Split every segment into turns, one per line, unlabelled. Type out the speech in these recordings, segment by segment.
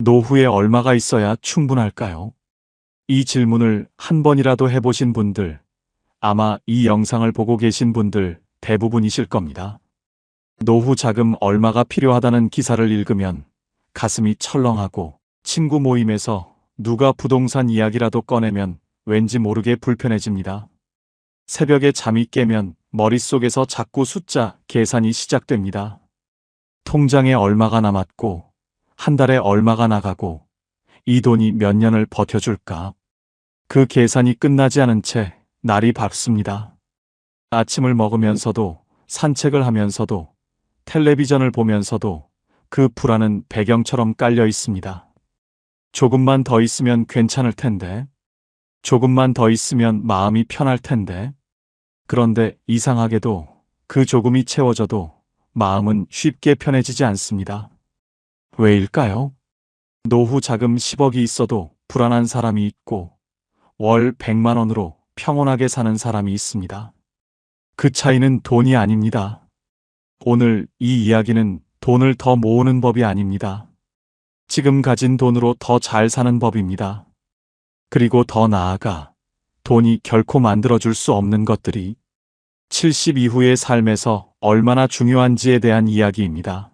노후에 얼마가 있어야 충분할까요? 이 질문을 한 번이라도 해보신 분들, 아마 이 영상을 보고 계신 분들 대부분이실 겁니다. 노후 자금 얼마가 필요하다는 기사를 읽으면 가슴이 철렁하고 친구 모임에서 누가 부동산 이야기라도 꺼내면 왠지 모르게 불편해집니다. 새벽에 잠이 깨면 머릿속에서 자꾸 숫자 계산이 시작됩니다. 통장에 얼마가 남았고 한 달에 얼마가 나가고 이 돈이 몇 년을 버텨줄까? 그 계산이 끝나지 않은 채 날이 밝습니다. 아침을 먹으면서도 산책을 하면서도 텔레비전을 보면서도 그 불안은 배경처럼 깔려 있습니다. 조금만 더 있으면 괜찮을 텐데, 조금만 더 있으면 마음이 편할 텐데, 그런데 이상하게도 그 조금이 채워져도 마음은 쉽게 편해지지 않습니다. 왜일까요? 노후 자금 10억이 있어도 불안한 사람이 있고 월 100만 원으로 평온하게 사는 사람이 있습니다. 그 차이는 돈이 아닙니다. 오늘 이 이야기는 돈을 더 모으는 법이 아닙니다. 지금 가진 돈으로 더 잘 사는 법입니다. 그리고 더 나아가 돈이 결코 만들어줄 수 없는 것들이 70 이후의 삶에서 얼마나 중요한지에 대한 이야기입니다.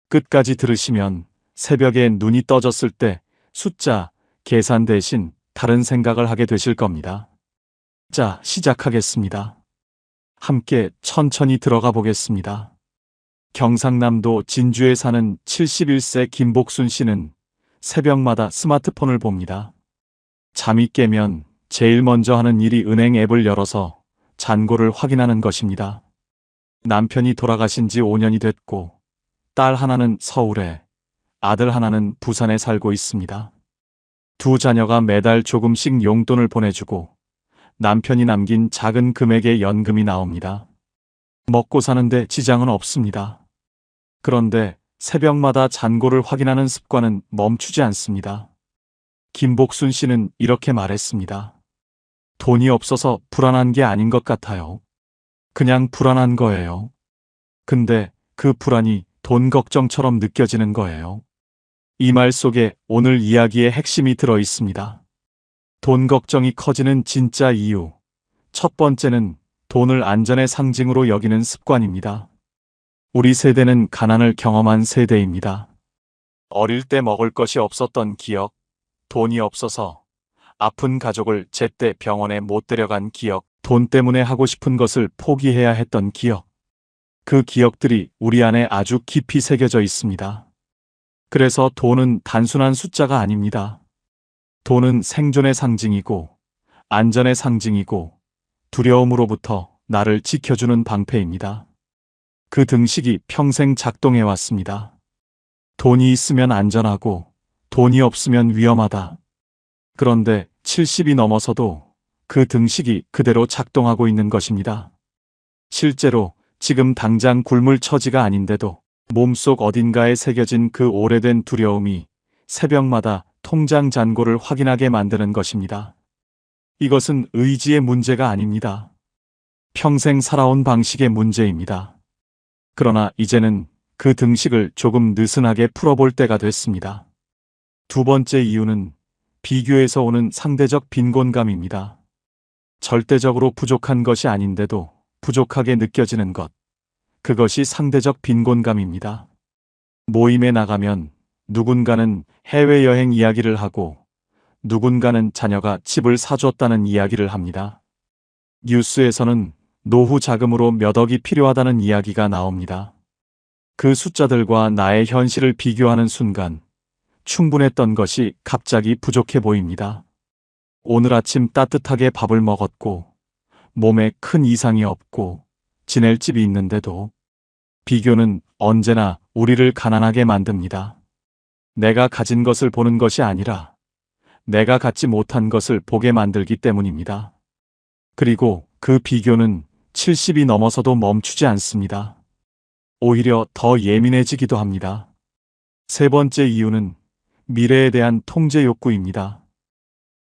끝까지 들으시면 새벽에 눈이 떠졌을 때 숫자, 계산 대신 다른 생각을 하게 되실 겁니다. 자, 시작하겠습니다. 함께 천천히 들어가 보겠습니다. 경상남도 진주에 사는 71세 김복순 씨는 새벽마다 스마트폰을 봅니다. 잠이 깨면 제일 먼저 하는 일이 은행 앱을 열어서 잔고를 확인하는 것입니다. 남편이 돌아가신 지 5년이 됐고 딸 하나는 서울에, 아들 하나는 부산에 살고 있습니다. 두 자녀가 매달 조금씩 용돈을 보내주고 남편이 남긴 작은 금액의 연금이 나옵니다. 먹고 사는데 지장은 없습니다. 그런데 새벽마다 잔고를 확인하는 습관은 멈추지 않습니다. 김복순 씨는 이렇게 말했습니다. 돈이 없어서 불안한 게 아닌 것 같아요. 그냥 불안한 거예요. 근데 그 불안이 돈 걱정처럼 느껴지는 거예요. 이 말 속에 오늘 이야기의 핵심이 들어 있습니다. 돈 걱정이 커지는 진짜 이유. 첫 번째는 돈을 안전의 상징으로 여기는 습관입니다. 우리 세대는 가난을 경험한 세대입니다. 어릴 때 먹을 것이 없었던 기억, 돈이 없어서 아픈 가족을 제때 병원에 못 데려간 기억, 돈 때문에 하고 싶은 것을 포기해야 했던 기억. 그 기억들이 우리 안에 아주 깊이 새겨져 있습니다. 그래서 돈은 단순한 숫자가 아닙니다. 돈은 생존의 상징이고, 안전의 상징이고, 두려움으로부터 나를 지켜주는 방패입니다. 그 등식이 평생 작동해 왔습니다. 돈이 있으면 안전하고, 돈이 없으면 위험하다. 그런데 70이 넘어서도 그 등식이 그대로 작동하고 있는 것입니다. 실제로 지금 당장 굶을 처지가 아닌데도 몸속 어딘가에 새겨진 그 오래된 두려움이 새벽마다 통장 잔고를 확인하게 만드는 것입니다. 이것은 의지의 문제가 아닙니다. 평생 살아온 방식의 문제입니다. 그러나 이제는 그 등식을 조금 느슨하게 풀어볼 때가 됐습니다. 두 번째 이유는 비교에서 오는 상대적 빈곤감입니다. 절대적으로 부족한 것이 아닌데도 부족하게 느껴지는 것. 그것이 상대적 빈곤감입니다. 모임에 나가면 누군가는 해외여행 이야기를 하고 누군가는 자녀가 집을 사줬다는 이야기를 합니다. 뉴스에서는 노후 자금으로 몇 억이 필요하다는 이야기가 나옵니다. 그 숫자들과 나의 현실을 비교하는 순간 충분했던 것이 갑자기 부족해 보입니다. 오늘 아침 따뜻하게 밥을 먹었고 몸에 큰 이상이 없고 지낼 집이 있는데도 비교는 언제나 우리를 가난하게 만듭니다. 내가 가진 것을 보는 것이 아니라 내가 갖지 못한 것을 보게 만들기 때문입니다. 그리고 그 비교는 70이 넘어서도 멈추지 않습니다. 오히려 더 예민해지기도 합니다. 세 번째 이유는 미래에 대한 통제 욕구입니다.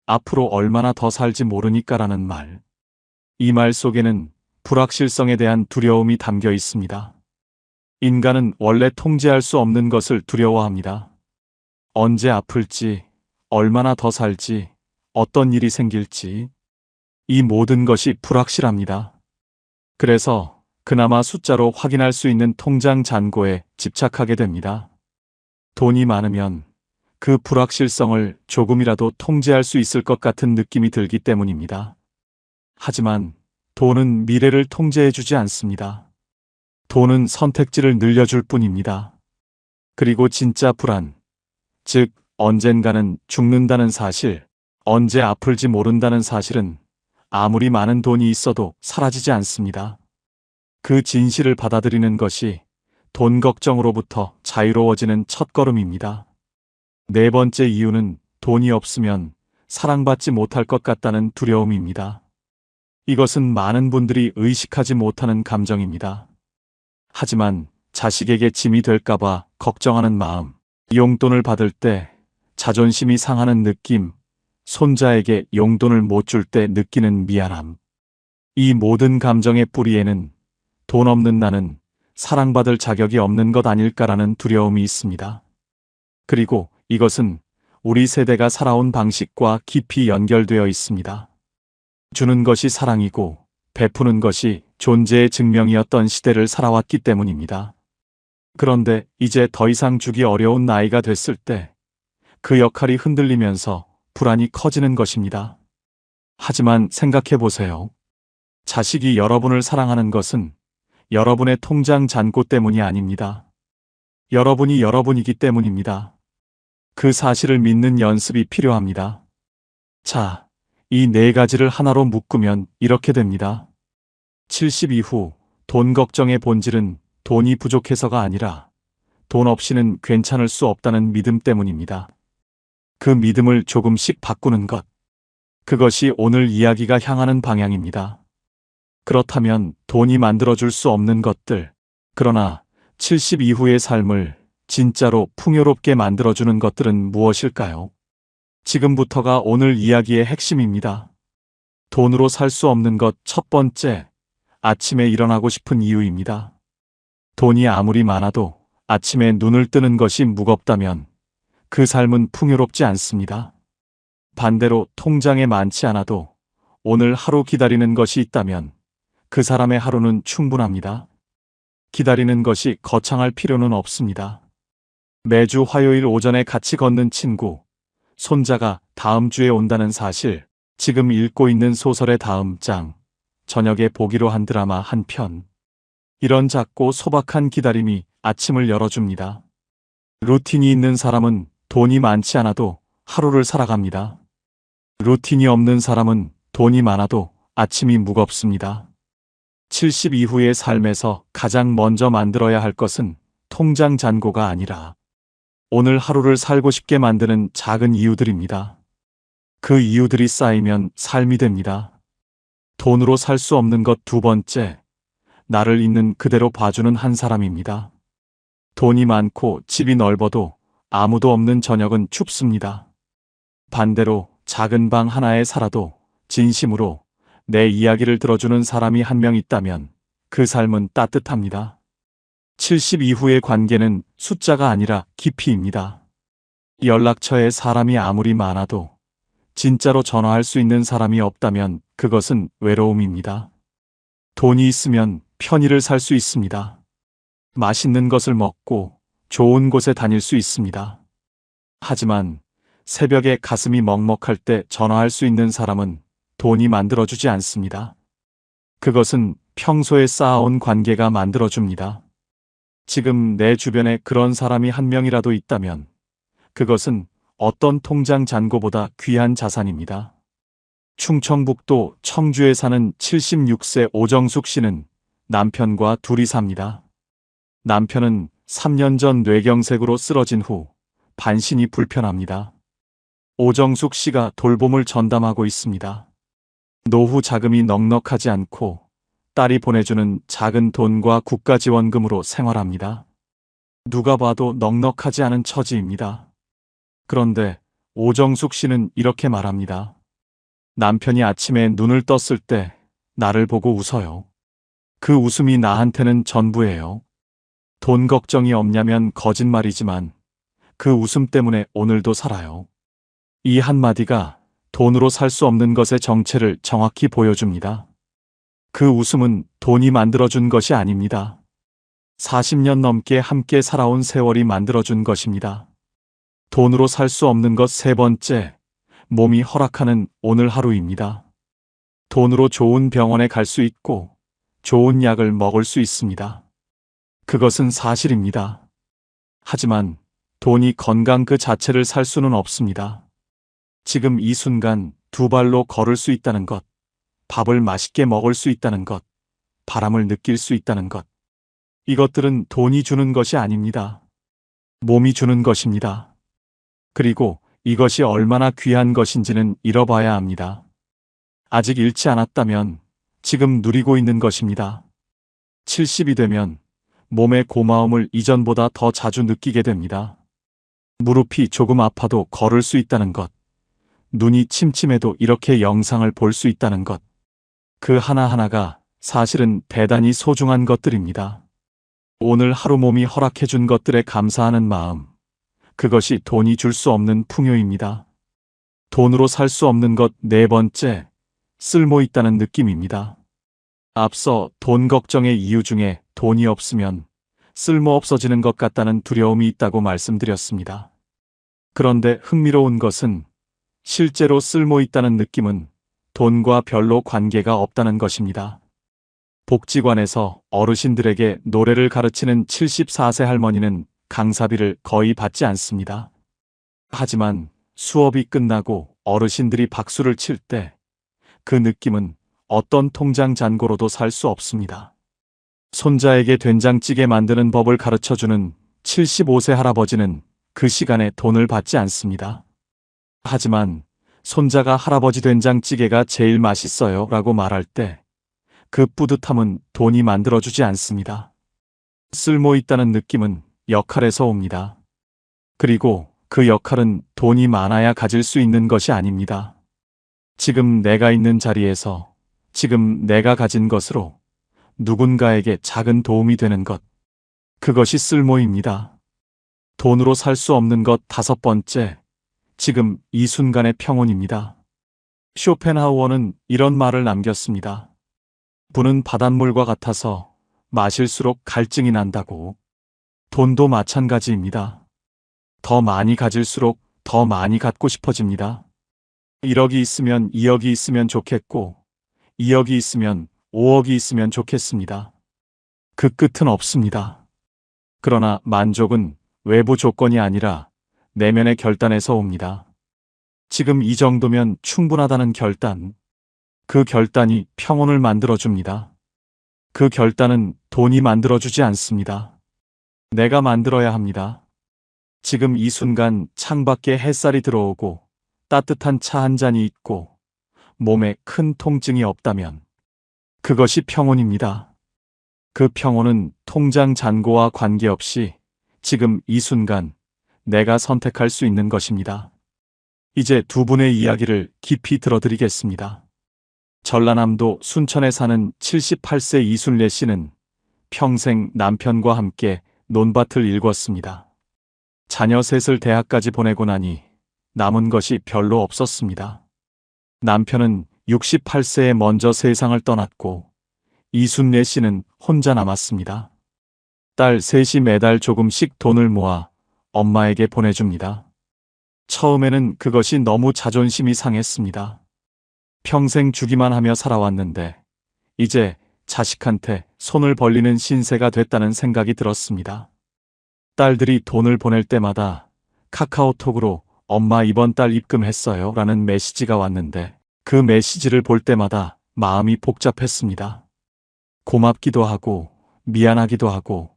앞으로 얼마나 더 살지 모르니까라는 말. 이 말 속에는 불확실성에 대한 두려움이 담겨 있습니다. 인간은 원래 통제할 수 없는 것을 두려워합니다. 언제 아플지, 얼마나 더 살지, 어떤 일이 생길지, 이 모든 것이 불확실합니다. 그래서 그나마 숫자로 확인할 수 있는 통장 잔고에 집착하게 됩니다. 돈이 많으면 그 불확실성을 조금이라도 통제할 수 있을 것 같은 느낌이 들기 때문입니다. 하지만 돈은 미래를 통제해주지 않습니다. 돈은 선택지를 늘려줄 뿐입니다. 그리고 진짜 불안, 즉 언젠가는 죽는다는 사실, 언제 아플지 모른다는 사실은 아무리 많은 돈이 있어도 사라지지 않습니다. 그 진실을 받아들이는 것이 돈 걱정으로부터 자유로워지는 첫걸음입니다. 네 번째 이유는 돈이 없으면 사랑받지 못할 것 같다는 두려움입니다. 이것은 많은 분들이 의식하지 못하는 감정입니다. 하지만 자식에게 짐이 될까봐 걱정하는 마음, 용돈을 받을 때 자존심이 상하는 느낌, 손자에게 용돈을 못 줄 때 느끼는 미안함. 이 모든 감정의 뿌리에는 돈 없는 나는 사랑받을 자격이 없는 것 아닐까라는 두려움이 있습니다. 그리고 이것은 우리 세대가 살아온 방식과 깊이 연결되어 있습니다. 주는 것이 사랑이고 베푸는 것이 존재의 증명이었던 시대를 살아왔기 때문입니다. 그런데 이제 더 이상 주기 어려운 나이가 됐을 때 그 역할이 흔들리면서 불안이 커지는 것입니다. 하지만 생각해 보세요. 자식이 여러분을 사랑하는 것은 여러분의 통장 잔고 때문이 아닙니다. 여러분이 여러분이기 때문입니다. 그 사실을 믿는 연습이 필요합니다. 자, 이 네 가지를 하나로 묶으면 이렇게 됩니다. 70 이후 돈 걱정의 본질은 돈이 부족해서가 아니라 돈 없이는 괜찮을 수 없다는 믿음 때문입니다. 그 믿음을 조금씩 바꾸는 것. 그것이 오늘 이야기가 향하는 방향입니다. 그렇다면 돈이 만들어줄 수 없는 것들, 그러나 70 이후의 삶을 진짜로 풍요롭게 만들어주는 것들은 무엇일까요? 지금부터가 오늘 이야기의 핵심입니다. 돈으로 살 수 없는 것 첫 번째, 아침에 일어나고 싶은 이유입니다. 돈이 아무리 많아도 아침에 눈을 뜨는 것이 무겁다면 그 삶은 풍요롭지 않습니다. 반대로 통장에 많지 않아도 오늘 하루 기다리는 것이 있다면 그 사람의 하루는 충분합니다. 기다리는 것이 거창할 필요는 없습니다. 매주 화요일 오전에 같이 걷는 친구, 손자가 다음 주에 온다는 사실, 지금 읽고 있는 소설의 다음 장, 저녁에 보기로 한 드라마 한 편. 이런 작고 소박한 기다림이 아침을 열어줍니다. 루틴이 있는 사람은 돈이 많지 않아도 하루를 살아갑니다. 루틴이 없는 사람은 돈이 많아도 아침이 무겁습니다. 70 이후의 삶에서 가장 먼저 만들어야 할 것은 통장 잔고가 아니라 오늘 하루를 살고 싶게 만드는 작은 이유들입니다. 그 이유들이 쌓이면 삶이 됩니다. 돈으로 살 수 없는 것 두 번째, 나를 있는 그대로 봐주는 한 사람입니다. 돈이 많고 집이 넓어도 아무도 없는 저녁은 춥습니다. 반대로 작은 방 하나에 살아도 진심으로 내 이야기를 들어주는 사람이 한 명 있다면 그 삶은 따뜻합니다. 70 이후의 관계는 숫자가 아니라 깊이입니다. 연락처에 사람이 아무리 많아도 진짜로 전화할 수 있는 사람이 없다면 그것은 외로움입니다. 돈이 있으면 편의를 살 수 있습니다. 맛있는 것을 먹고 좋은 곳에 다닐 수 있습니다. 하지만 새벽에 가슴이 먹먹할 때 전화할 수 있는 사람은 돈이 만들어주지 않습니다. 그것은 평소에 쌓아온 관계가 만들어줍니다. 지금 내 주변에 그런 사람이 한 명이라도 있다면 그것은 어떤 통장 잔고보다 귀한 자산입니다. 충청북도 청주에 사는 76세 오정숙 씨는 남편과 둘이 삽니다. 남편은 3년 전 뇌경색으로 쓰러진 후 반신이 불편합니다. 오정숙 씨가 돌봄을 전담하고 있습니다. 노후 자금이 넉넉하지 않고 딸이 보내주는 작은 돈과 국가지원금으로 생활합니다. 누가 봐도 넉넉하지 않은 처지입니다. 그런데 오정숙 씨는 이렇게 말합니다. 남편이 아침에 눈을 떴을 때 나를 보고 웃어요. 그 웃음이 나한테는 전부예요. 돈 걱정이 없냐면 거짓말이지만 그 웃음 때문에 오늘도 살아요. 이 한마디가 돈으로 살 수 없는 것의 정체를 정확히 보여줍니다. 그 웃음은 돈이 만들어준 것이 아닙니다. 40년 넘게 함께 살아온 세월이 만들어준 것입니다. 돈으로 살 수 없는 것 세 번째, 몸이 허락하는 오늘 하루입니다. 돈으로 좋은 병원에 갈 수 있고 좋은 약을 먹을 수 있습니다. 그것은 사실입니다. 하지만 돈이 건강 그 자체를 살 수는 없습니다. 지금 이 순간 두 발로 걸을 수 있다는 것, 밥을 맛있게 먹을 수 있다는 것, 바람을 느낄 수 있다는 것. 이것들은 돈이 주는 것이 아닙니다. 몸이 주는 것입니다. 그리고 이것이 얼마나 귀한 것인지는 잃어봐야 합니다. 아직 잃지 않았다면 지금 누리고 있는 것입니다. 70이 되면 몸의 고마움을 이전보다 더 자주 느끼게 됩니다. 무릎이 조금 아파도 걸을 수 있다는 것, 눈이 침침해도 이렇게 영상을 볼 수 있다는 것, 그 하나하나가 사실은 대단히 소중한 것들입니다. 오늘 하루 몸이 허락해준 것들에 감사하는 마음, 그것이 돈이 줄 수 없는 풍요입니다. 돈으로 살 수 없는 것 네 번째, 쓸모 있다는 느낌입니다. 앞서 돈 걱정의 이유 중에 돈이 없으면 쓸모 없어지는 것 같다는 두려움이 있다고 말씀드렸습니다. 그런데 흥미로운 것은 실제로 쓸모 있다는 느낌은 돈과 별로 관계가 없다는 것입니다. 복지관에서 어르신들에게 노래를 가르치는 74세 할머니는 강사비를 거의 받지 않습니다. 하지만 수업이 끝나고 어르신들이 박수를 칠 때 그 느낌은 어떤 통장 잔고로도 살 수 없습니다. 손자에게 된장찌개 만드는 법을 가르쳐주는 75세 할아버지는 그 시간에 돈을 받지 않습니다. 하지만 손자가 할아버지 된장찌개가 제일 맛있어요 라고 말할 때 그 뿌듯함은 돈이 만들어주지 않습니다. 쓸모 있다는 느낌은 역할에서 옵니다. 그리고 그 역할은 돈이 많아야 가질 수 있는 것이 아닙니다. 지금 내가 있는 자리에서 지금 내가 가진 것으로 누군가에게 작은 도움이 되는 것, 그것이 쓸모입니다. 돈으로 살 수 없는 것 다섯 번째, 지금 이 순간의 평온입니다. 쇼펜하우어는 이런 말을 남겼습니다. 부는 바닷물과 같아서 마실수록 갈증이 난다고. 돈도 마찬가지입니다. 더 많이 가질수록 더 많이 갖고 싶어집니다. 1억이 있으면 2억이 있으면 좋겠고 2억이 있으면 5억이 있으면 좋겠습니다. 그 끝은 없습니다. 그러나 만족은 외부 조건이 아니라 내면의 결단에서 옵니다. 지금 이 정도면 충분하다는 결단. 그 결단이 평온을 만들어줍니다. 그 결단은 돈이 만들어주지 않습니다. 내가 만들어야 합니다. 지금 이 순간 창밖에 햇살이 들어오고 따뜻한 차 한 잔이 있고 몸에 큰 통증이 없다면 그것이 평온입니다. 그 평온은 통장 잔고와 관계없이 지금 이 순간 내가 선택할 수 있는 것입니다. 이제 두 분의 이야기를 깊이 들어드리겠습니다. 전라남도 순천에 사는 78세 이순례 씨는 평생 남편과 함께 논밭을 일궜습니다. 자녀 셋을 대학까지 보내고 나니 남은 것이 별로 없었습니다. 남편은 68세에 먼저 세상을 떠났고 이순례 씨는 혼자 남았습니다. 딸 셋이 매달 조금씩 돈을 모아 엄마에게 보내줍니다. 처음에는 그것이 너무 자존심이 상했습니다. 평생 주기만 하며 살아왔는데 이제 자식한테 손을 벌리는 신세가 됐다는 생각이 들었습니다. 딸들이 돈을 보낼 때마다 카카오톡으로 엄마 이번 달 입금했어요 라는 메시지가 왔는데 그 메시지를 볼 때마다 마음이 복잡했습니다. 고맙기도 하고 미안하기도 하고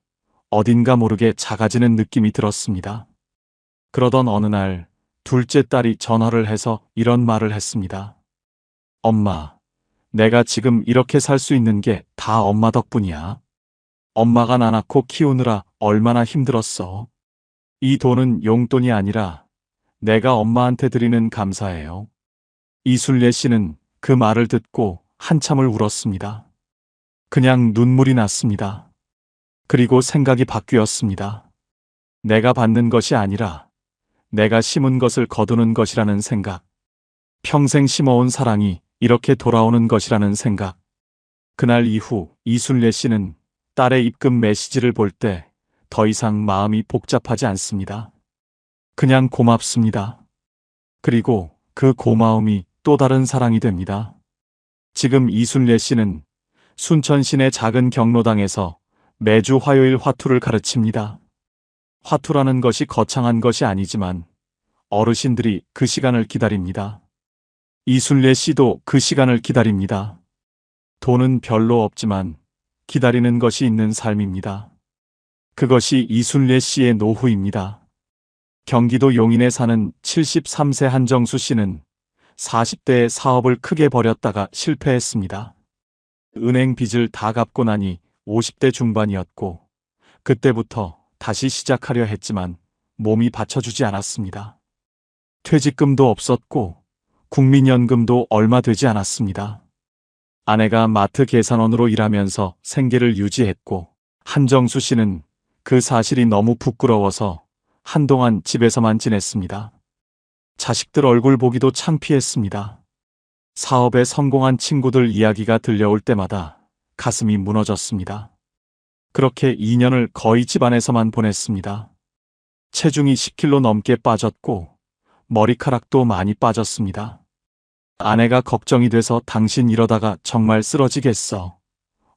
어딘가 모르게 작아지는 느낌이 들었습니다. 그러던 어느 날 둘째 딸이 전화를 해서 이런 말을 했습니다. 엄마, 내가 지금 이렇게 살 수 있는 게 다 엄마 덕분이야. 엄마가 나 낳고 키우느라 얼마나 힘들었어. 이 돈은 용돈이 아니라 내가 엄마한테 드리는 감사예요. 이순례 씨는 그 말을 듣고 한참을 울었습니다. 그냥 눈물이 났습니다. 그리고 생각이 바뀌었습니다. 내가 받는 것이 아니라 내가 심은 것을 거두는 것이라는 생각. 평생 심어온 사랑이 이렇게 돌아오는 것이라는 생각. 그날 이후 이순례 씨는 딸의 입금 메시지를 볼 때 더 이상 마음이 복잡하지 않습니다. 그냥 고맙습니다. 그리고 그 고마움이 또 다른 사랑이 됩니다. 지금 이순례 씨는 순천 시내 작은 경로당에서 매주 화요일 화투를 가르칩니다. 화투라는 것이 거창한 것이 아니지만 어르신들이 그 시간을 기다립니다. 이순례 씨도 그 시간을 기다립니다. 돈은 별로 없지만 기다리는 것이 있는 삶입니다. 그것이 이순례 씨의 노후입니다. 경기도 용인에 사는 73세 한정수 씨는 40대에 사업을 크게 벌였다가 실패했습니다. 은행 빚을 다 갚고 나니 50대 중반이었고 그때부터 다시 시작하려 했지만 몸이 받쳐주지 않았습니다. 퇴직금도 없었고 국민연금도 얼마 되지 않았습니다. 아내가 마트 계산원으로 일하면서 생계를 유지했고 한정수 씨는 그 사실이 너무 부끄러워서 한동안 집에서만 지냈습니다. 자식들 얼굴 보기도 창피했습니다. 사업에 성공한 친구들 이야기가 들려올 때마다 가슴이 무너졌습니다. 그렇게 2년을 거의 집안에서만 보냈습니다. 체중이 10kg 넘게 빠졌고 머리카락도 많이 빠졌습니다. 아내가 걱정이 돼서 당신 이러다가 정말 쓰러지겠어.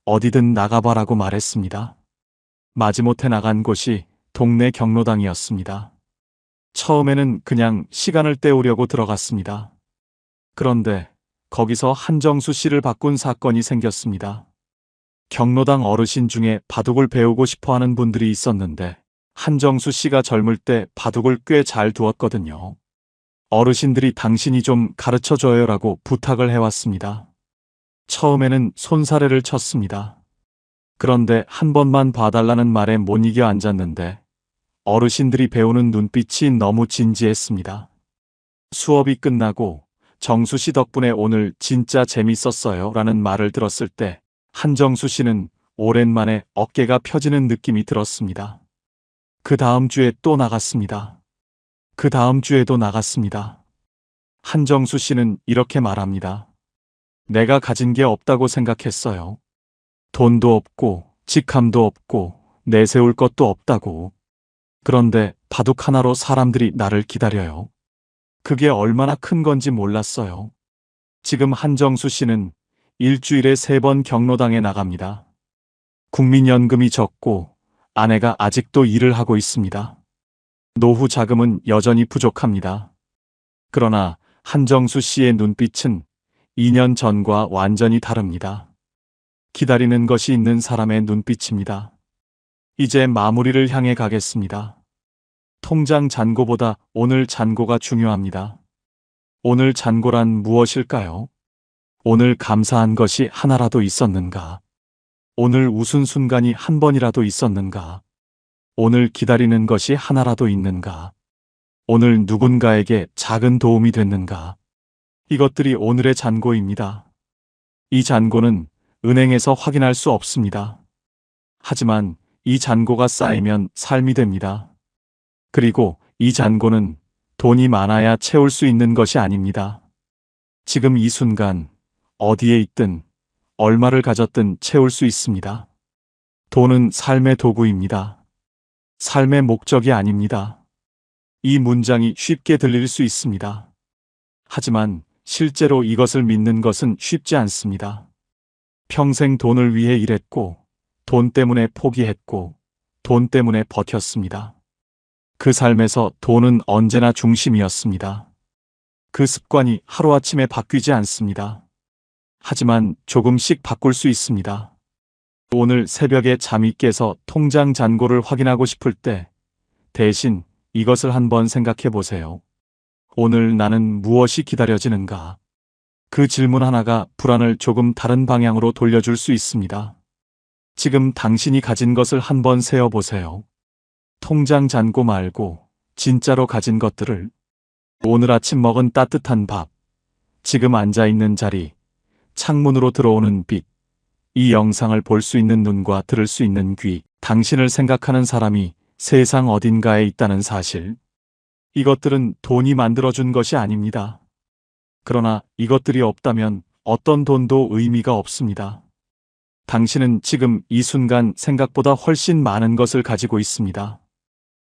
어디든 나가봐라고 말했습니다. 마지못해 나간 곳이 동네 경로당이었습니다. 처음에는 그냥 시간을 때우려고 들어갔습니다. 그런데 거기서 한정수 씨를 바꾼 사건이 생겼습니다. 경로당 어르신 중에 바둑을 배우고 싶어 하는 분들이 있었는데 한정수 씨가 젊을 때 바둑을 꽤 잘 두었거든요. 어르신들이 당신이 좀 가르쳐줘요라고 부탁을 해왔습니다. 처음에는 손사래를 쳤습니다. 그런데 한 번만 봐달라는 말에 못 이겨 앉았는데 어르신들이 배우는 눈빛이 너무 진지했습니다. 수업이 끝나고 정수 씨 덕분에 오늘 진짜 재밌었어요 라는 말을 들었을 때 한정수 씨는 오랜만에 어깨가 펴지는 느낌이 들었습니다. 그 다음 주에 또 나갔습니다. 그 다음 주에도 나갔습니다. 한정수 씨는 이렇게 말합니다. 내가 가진 게 없다고 생각했어요. 돈도 없고 직함도 없고 내세울 것도 없다고. 그런데 바둑 하나로 사람들이 나를 기다려요. 그게 얼마나 큰 건지 몰랐어요. 지금 한정수 씨는 일주일에 3번 경로당에 나갑니다. 국민연금이 적고 아내가 아직도 일을 하고 있습니다. 노후 자금은 여전히 부족합니다. 그러나 한정수 씨의 눈빛은 2년 전과 완전히 다릅니다. 기다리는 것이 있는 사람의 눈빛입니다. 이제 마무리를 향해 가겠습니다. 통장 잔고보다 오늘 잔고가 중요합니다. 오늘 잔고란 무엇일까요? 오늘 감사한 것이 하나라도 있었는가? 오늘 웃은 순간이 한 번이라도 있었는가? 오늘 기다리는 것이 하나라도 있는가? 오늘 누군가에게 작은 도움이 됐는가? 이것들이 오늘의 잔고입니다. 이 잔고는 은행에서 확인할 수 없습니다. 하지만 이 잔고가 쌓이면 삶이 됩니다. 그리고 이 잔고는 돈이 많아야 채울 수 있는 것이 아닙니다. 지금 이 순간 어디에 있든 얼마를 가졌든 채울 수 있습니다. 돈은 삶의 도구입니다. 삶의 목적이 아닙니다. 이 문장이 쉽게 들릴 수 있습니다. 하지만 실제로 이것을 믿는 것은 쉽지 않습니다. 평생 돈을 위해 일했고, 돈 때문에 포기했고, 돈 때문에 버텼습니다. 그 삶에서 돈은 언제나 중심이었습니다. 그 습관이 하루아침에 바뀌지 않습니다. 하지만 조금씩 바꿀 수 있습니다. 오늘 새벽에 잠이 깨서 통장 잔고를 확인하고 싶을 때 대신 이것을 한번 생각해 보세요. 오늘 나는 무엇이 기다려지는가? 그 질문 하나가 불안을 조금 다른 방향으로 돌려줄 수 있습니다. 지금 당신이 가진 것을 한번 세어보세요. 통장 잔고 말고 진짜로 가진 것들을. 오늘 아침 먹은 따뜻한 밥, 지금 앉아있는 자리, 창문으로 들어오는 빛, 이 영상을 볼 수 있는 눈과 들을 수 있는 귀, 당신을 생각하는 사람이 세상 어딘가에 있다는 사실. 이것들은 돈이 만들어준 것이 아닙니다. 그러나 이것들이 없다면 어떤 돈도 의미가 없습니다. 당신은 지금 이 순간 생각보다 훨씬 많은 것을 가지고 있습니다.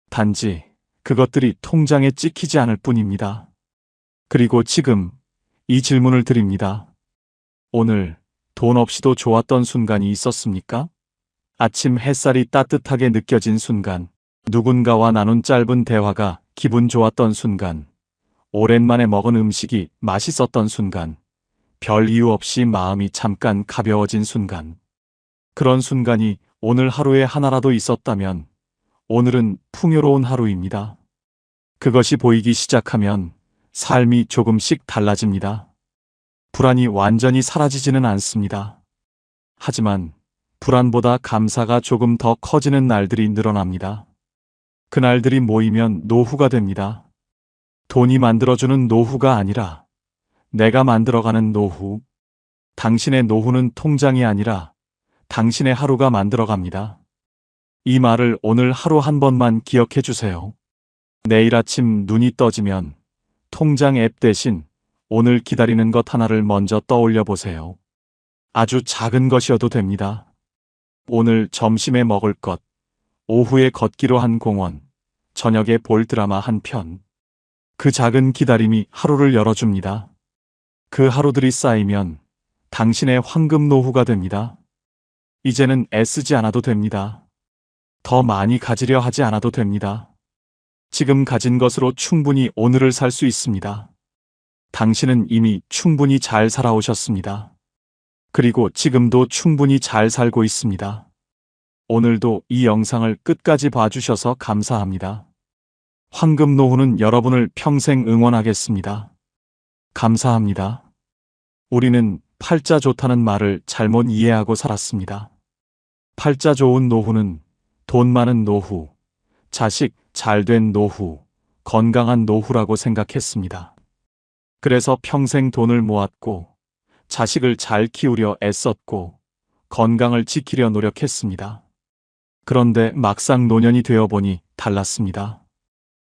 단지 그것들이 통장에 찍히지 않을 뿐입니다. 그리고 지금 이 질문을 드립니다. 오늘 돈 없이도 좋았던 순간이 있었습니까? 아침 햇살이 따뜻하게 느껴진 순간, 누군가와 나눈 짧은 대화가 기분 좋았던 순간, 오랜만에 먹은 음식이 맛있었던 순간, 별 이유 없이 마음이 잠깐 가벼워진 순간. 그런 순간이 오늘 하루에 하나라도 있었다면 오늘은 풍요로운 하루입니다. 그것이 보이기 시작하면 삶이 조금씩 달라집니다. 불안이 완전히 사라지지는 않습니다. 하지만 불안보다 감사가 조금 더 커지는 날들이 늘어납니다. 그날들이 모이면 노후가 됩니다. 돈이 만들어주는 노후가 아니라 내가 만들어가는 노후. 당신의 노후는 통장이 아니라 당신의 하루가 만들어갑니다. 이 말을 오늘 하루 한 번만 기억해 주세요. 내일 아침 눈이 떠지면 통장 앱 대신 오늘 기다리는 것 하나를 먼저 떠올려 보세요. 아주 작은 것이어도 됩니다. 오늘 점심에 먹을 것, 오후에 걷기로 한 공원, 저녁에 볼 드라마 한 편. 그 작은 기다림이 하루를 열어줍니다. 그 하루들이 쌓이면 당신의 황금 노후가 됩니다. 이제는 애쓰지 않아도 됩니다. 더 많이 가지려 하지 않아도 됩니다. 지금 가진 것으로 충분히 오늘을 살 수 있습니다. 당신은 이미 충분히 잘 살아오셨습니다. 그리고 지금도 충분히 잘 살고 있습니다. 오늘도 이 영상을 끝까지 봐주셔서 감사합니다. 황금 노후는 여러분을 평생 응원하겠습니다. 감사합니다. 우리는 팔자 좋다는 말을 잘못 이해하고 살았습니다. 팔자 좋은 노후는 돈 많은 노후, 자식 잘된 노후, 건강한 노후라고 생각했습니다. 그래서 평생 돈을 모았고, 자식을 잘 키우려 애썼고, 건강을 지키려 노력했습니다. 그런데 막상 노년이 되어보니 달랐습니다.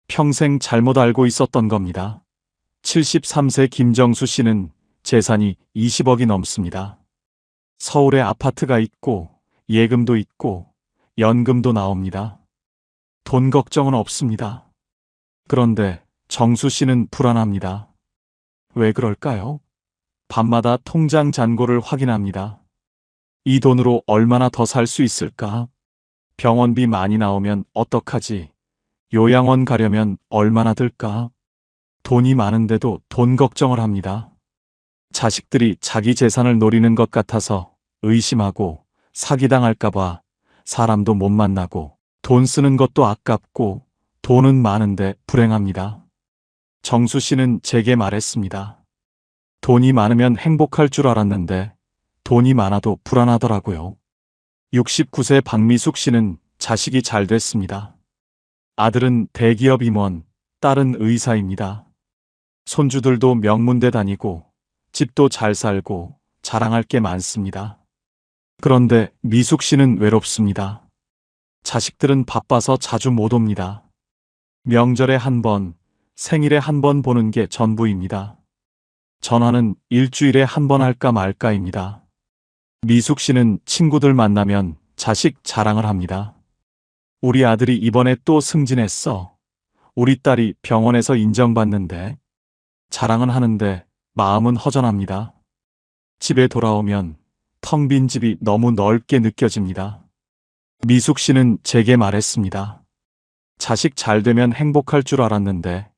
평생 잘못 알고 있었던 겁니다. 73세 김정수 씨는 재산이 20억이 넘습니다. 서울에 아파트가 있고, 예금도 있고, 연금도 나옵니다. 돈 걱정은 없습니다. 그런데 정수 씨는 불안합니다. 왜 그럴까요? 밤마다 통장 잔고를 확인합니다. 이 돈으로 얼마나 더 살 수 있을까? 병원비 많이 나오면 어떡하지? 요양원 가려면 얼마나 들까? 돈이 많은데도 돈 걱정을 합니다. 자식들이 자기 재산을 노리는 것 같아서 의심하고 사기당할까봐 사람도 못 만나고 돈 쓰는 것도 아깝고 돈은 많은데 불행합니다. 정수 씨는 제게 말했습니다. 돈이 많으면 행복할 줄 알았는데 돈이 많아도 불안하더라고요. 69세 박미숙 씨는 자식이 잘 됐습니다. 아들은 대기업 임원, 딸은 의사입니다. 손주들도 명문대 다니고 집도 잘 살고 자랑할 게 많습니다. 그런데 미숙 씨는 외롭습니다. 자식들은 바빠서 자주 못 옵니다. 명절에 한 번, 생일에 한 번 보는 게 전부입니다. 전화는 일주일에 한 번 할까 말까입니다. 미숙 씨는 친구들 만나면 자식 자랑을 합니다. 우리 아들이 이번에 또 승진했어. 우리 딸이 병원에서 인정받는데. 자랑은 하는데 마음은 허전합니다. 집에 돌아오면 텅 빈 집이 너무 넓게 느껴집니다. 미숙 씨는 제게 말했습니다. 자식 잘 되면 행복할 줄 알았는데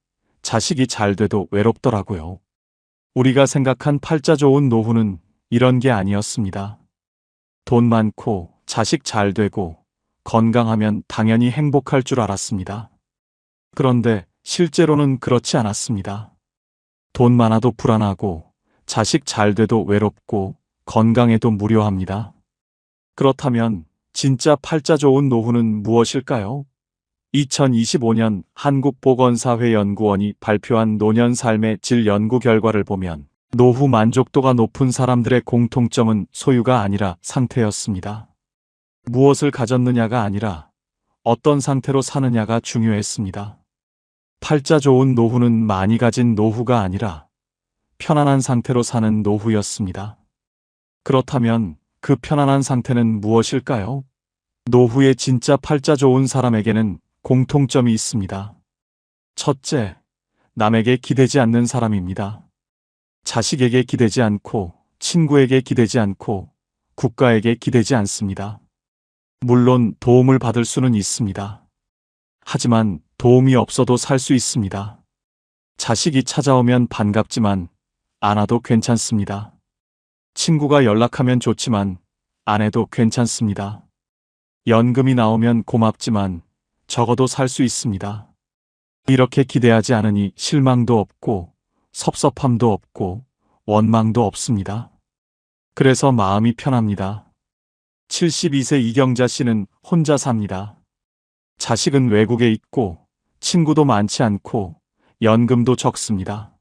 자식이 잘 돼도 외롭더라고요. 우리가 생각한 팔자 좋은 노후는 이런 게 아니었습니다. 돈 많고 자식 잘 되고 건강하면 당연히 행복할 줄 알았습니다. 그런데 실제로는 그렇지 않았습니다. 돈 많아도 불안하고 자식 잘 돼도 외롭고 건강해도 무료합니다. 그렇다면 진짜 팔자 좋은 노후는 무엇일까요? 2025년 한국보건사회연구원이 발표한 노년 삶의 질 연구 결과를 보면 노후 만족도가 높은 사람들의 공통점은 소유가 아니라 상태였습니다. 무엇을 가졌느냐가 아니라 어떤 상태로 사느냐가 중요했습니다. 팔자 좋은 노후는 많이 가진 노후가 아니라 편안한 상태로 사는 노후였습니다. 그렇다면 그 편안한 상태는 무엇일까요? 노후에 진짜 팔자 좋은 사람에게는 공통점이 있습니다. 첫째, 남에게 기대지 않는 사람입니다. 자식에게 기대지 않고, 친구에게 기대지 않고, 국가에게 기대지 않습니다. 물론 도움을 받을 수는 있습니다. 하지만 도움이 없어도 살 수 있습니다. 자식이 찾아오면 반갑지만 안 와도 괜찮습니다. 친구가 연락하면 좋지만 안 해도 괜찮습니다. 연금이 나오면 고맙지만 적어도 살 수 있습니다. 이렇게 기대하지 않으니 실망도 없고 섭섭함도 없고 원망도 없습니다. 그래서 마음이 편합니다. 72세 이경자 씨는 혼자 삽니다. 자식은 외국에 있고 친구도 많지 않고 연금도 적습니다.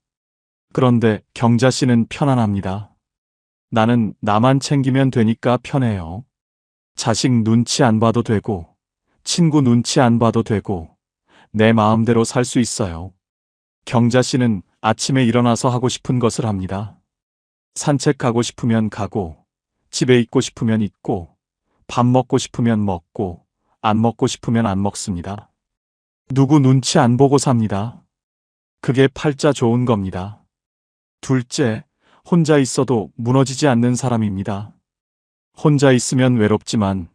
그런데 경자 씨는 편안합니다. 나는 나만 챙기면 되니까 편해요. 자식 눈치 안 봐도 되고 친구 눈치 안 봐도 되고 내 마음대로 살 수 있어요. 경자 씨는 아침에 일어나서 하고 싶은 것을 합니다. 산책 가고 싶으면 가고 집에 있고 싶으면 있고 밥 먹고 싶으면 먹고 안 먹고 싶으면 안 먹습니다. 누구 눈치 안 보고 삽니다. 그게 팔자 좋은 겁니다. 둘째, 혼자 있어도 무너지지 않는 사람입니다. 혼자 있으면 외롭지만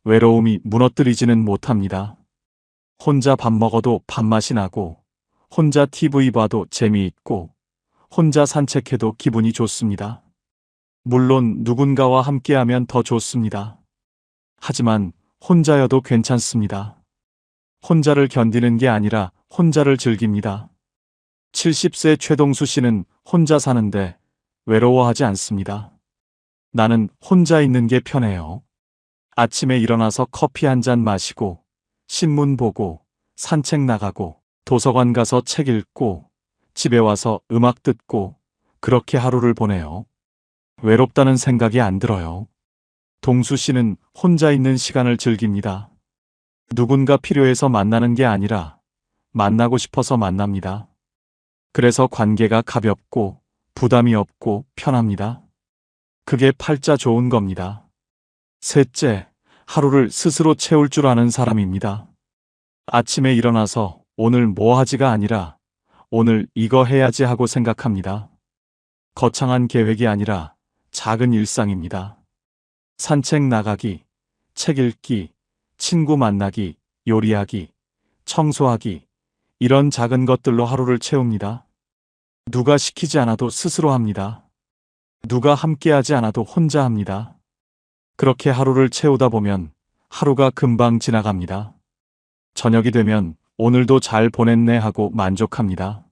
외로움이 무너뜨리지는 못합니다. 혼자 밥 먹어도 밥맛이 나고 혼자 TV 봐도 재미있고 혼자 산책해도 기분이 좋습니다. 물론 누군가와 함께하면 더 좋습니다. 하지만 혼자여도 괜찮습니다. 혼자를 견디는 게 아니라 혼자를 즐깁니다. 70세 최동수 씨는 혼자 사는데 외로워하지 않습니다. 나는 혼자 있는 게 편해요. 아침에 일어나서 커피 한 잔 마시고 신문 보고 산책 나가고 도서관 가서 책 읽고 집에 와서 음악 듣고 그렇게 하루를 보내요. 외롭다는 생각이 안 들어요. 동수 씨는 혼자 있는 시간을 즐깁니다. 누군가 필요해서 만나는 게 아니라 만나고 싶어서 만납니다. 그래서 관계가 가볍고 부담이 없고 편합니다. 그게 팔자 좋은 겁니다. 셋째, 하루를 스스로 채울 줄 아는 사람입니다. 아침에 일어나서 오늘 뭐 하지가 아니라 오늘 이거 해야지 하고 생각합니다. 거창한 계획이 아니라 작은 일상입니다. 산책 나가기, 책 읽기, 친구 만나기, 요리하기, 청소하기, 이런 작은 것들로 하루를 채웁니다. 누가 시키지 않아도 스스로 합니다. 누가 함께하지 않아도 혼자 합니다. 그렇게 하루를 채우다 보면 하루가 금방 지나갑니다. 저녁이 되면 오늘도 잘 보냈네 하고 만족합니다.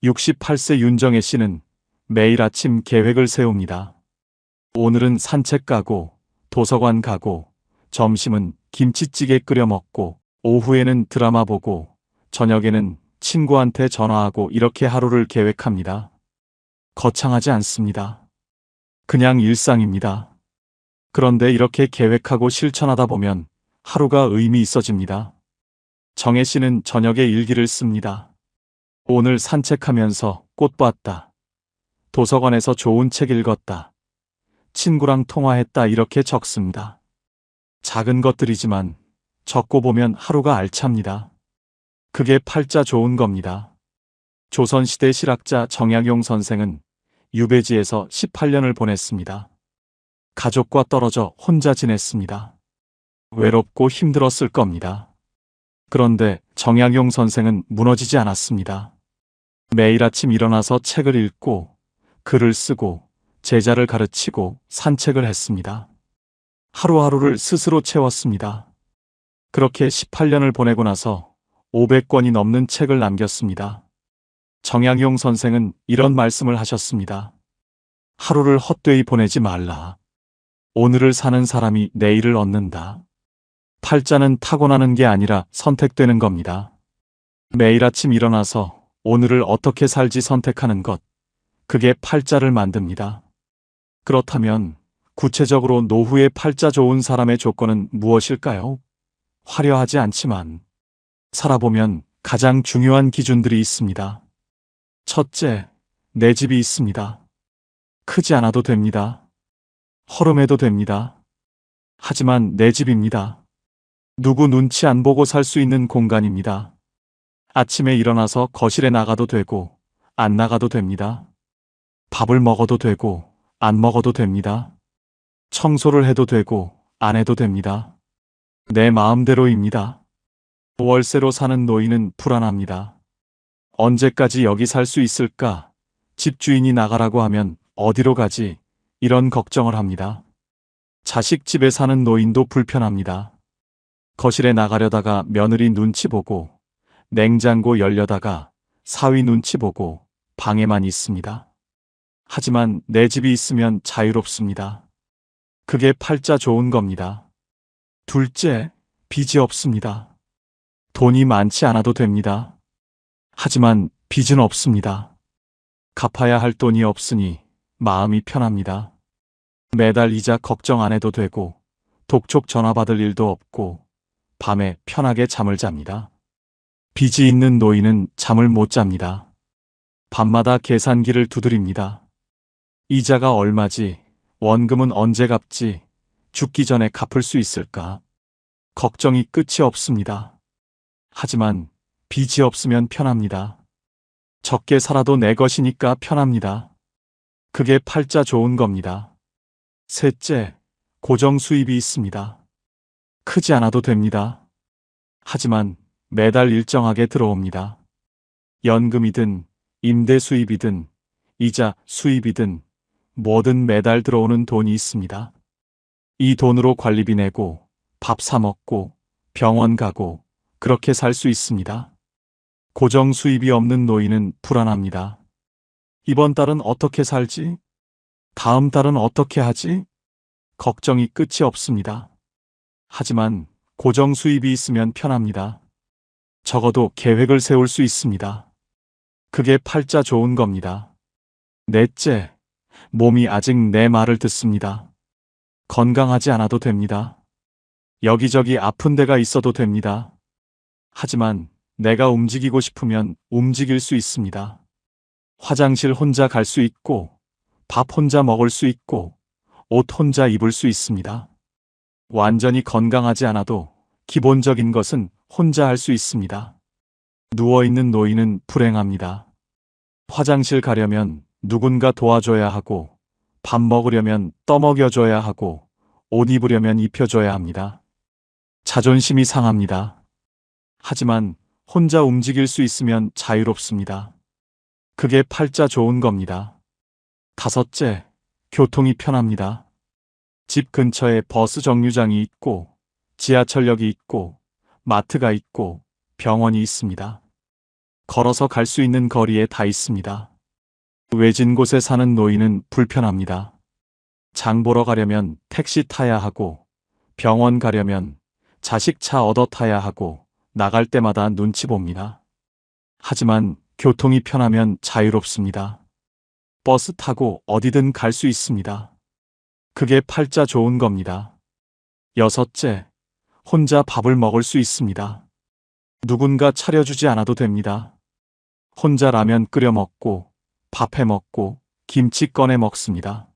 68세 윤정혜 씨는 매일 아침 계획을 세웁니다. 오늘은 산책 가고 도서관 가고 점심은 김치찌개 끓여 먹고 오후에는 드라마 보고 저녁에는 친구한테 전화하고 이렇게 하루를 계획합니다. 거창하지 않습니다. 그냥 일상입니다. 그런데 이렇게 계획하고 실천하다 보면 하루가 의미 있어집니다. 정혜 씨는 저녁에 일기를 씁니다. 오늘 산책하면서 꽃 봤다. 도서관에서 좋은 책 읽었다. 친구랑 통화했다 이렇게 적습니다. 작은 것들이지만 적고 보면 하루가 알찹니다. 그게 팔자 좋은 겁니다. 조선시대 실학자 정약용 선생은 유배지에서 18년을 보냈습니다. 가족과 떨어져 혼자 지냈습니다. 외롭고 힘들었을 겁니다. 그런데 정약용 선생은 무너지지 않았습니다. 매일 아침 일어나서 책을 읽고 글을 쓰고 제자를 가르치고 산책을 했습니다. 하루하루를 스스로 채웠습니다. 그렇게 18년을 보내고 나서 500권이 넘는 책을 남겼습니다. 정약용 선생은 이런 말씀을 하셨습니다. 하루를 헛되이 보내지 말라. 오늘을 사는 사람이 내일을 얻는다. 팔자는 타고나는 게 아니라 선택되는 겁니다. 매일 아침 일어나서 오늘을 어떻게 살지 선택하는 것, 그게 팔자를 만듭니다. 그렇다면 구체적으로 노후에 팔자 좋은 사람의 조건은 무엇일까요? 화려하지 않지만 살아보면 가장 중요한 기준들이 있습니다. 첫째, 내 집이 있습니다. 크지 않아도 됩니다. 허름해도 됩니다. 하지만 내 집입니다. 누구 눈치 안 보고 살 수 있는 공간입니다. 아침에 일어나서 거실에 나가도 되고, 안 나가도 됩니다. 밥을 먹어도 되고, 안 먹어도 됩니다. 청소를 해도 되고, 안 해도 됩니다. 내 마음대로입니다. 월세로 사는 노인은 불안합니다. 언제까지 여기 살 수 있을까? 집주인이 나가라고 하면 어디로 가지? 이런 걱정을 합니다. 자식 집에 사는 노인도 불편합니다. 거실에 나가려다가 며느리 눈치 보고, 냉장고 열려다가 사위 눈치 보고 방에만 있습니다. 하지만 내 집이 있으면 자유롭습니다. 그게 팔자 좋은 겁니다. 둘째, 빚이 없습니다. 돈이 많지 않아도 됩니다. 하지만 빚은 없습니다. 갚아야 할 돈이 없으니 마음이 편합니다. 매달 이자 걱정 안 해도 되고, 독촉 전화 받을 일도 없고, 밤에 편하게 잠을 잡니다. 빚이 있는 노인은 잠을 못 잡니다. 밤마다 계산기를 두드립니다. 이자가 얼마지? 원금은 언제 갚지? 죽기 전에 갚을 수 있을까? 걱정이 끝이 없습니다. 하지만 빚이 없으면 편합니다. 적게 살아도 내 것이니까 편합니다. 그게 팔자 좋은 겁니다. 셋째, 고정 수입이 있습니다. 크지 않아도 됩니다. 하지만 매달 일정하게 들어옵니다. 연금이든 임대 수입이든 이자 수입이든 뭐든 매달 들어오는 돈이 있습니다. 이 돈으로 관리비 내고 밥 사 먹고 병원 가고 그렇게 살 수 있습니다. 고정 수입이 없는 노인은 불안합니다. 이번 달은 어떻게 살지? 다음 달은 어떻게 하지? 걱정이 끝이 없습니다. 하지만 고정 수입이 있으면 편합니다. 적어도 계획을 세울 수 있습니다. 그게 팔자 좋은 겁니다. 넷째, 몸이 아직 내 말을 듣습니다. 건강하지 않아도 됩니다. 여기저기 아픈 데가 있어도 됩니다. 하지만 내가 움직이고 싶으면 움직일 수 있습니다. 화장실 혼자 갈 수 있고, 밥 혼자 먹을 수 있고, 옷 혼자 입을 수 있습니다. 완전히 건강하지 않아도 기본적인 것은 혼자 할 수 있습니다. 누워있는 노인은 불행합니다. 화장실 가려면 누군가 도와줘야 하고, 밥 먹으려면 떠먹여줘야 하고, 옷 입으려면 입혀줘야 합니다. 자존심이 상합니다. 하지만 혼자 움직일 수 있으면 자유롭습니다. 그게 팔자 좋은 겁니다. 다섯째, 교통이 편합니다. 집 근처에 버스 정류장이 있고, 지하철역이 있고, 마트가 있고, 병원이 있습니다. 걸어서 갈 수 있는 거리에 다 있습니다. 외진 곳에 사는 노인은 불편합니다. 장 보러 가려면 택시 타야 하고, 병원 가려면 자식 차 얻어 타야 하고, 나갈 때마다 눈치 봅니다. 하지만 교통이 편하면 자유롭습니다. 버스 타고 어디든 갈 수 있습니다. 그게 팔자 좋은 겁니다. 여섯째, 혼자 밥을 먹을 수 있습니다. 누군가 차려주지 않아도 됩니다. 혼자 라면 끓여 먹고, 밥 해 먹고, 김치 꺼내 먹습니다.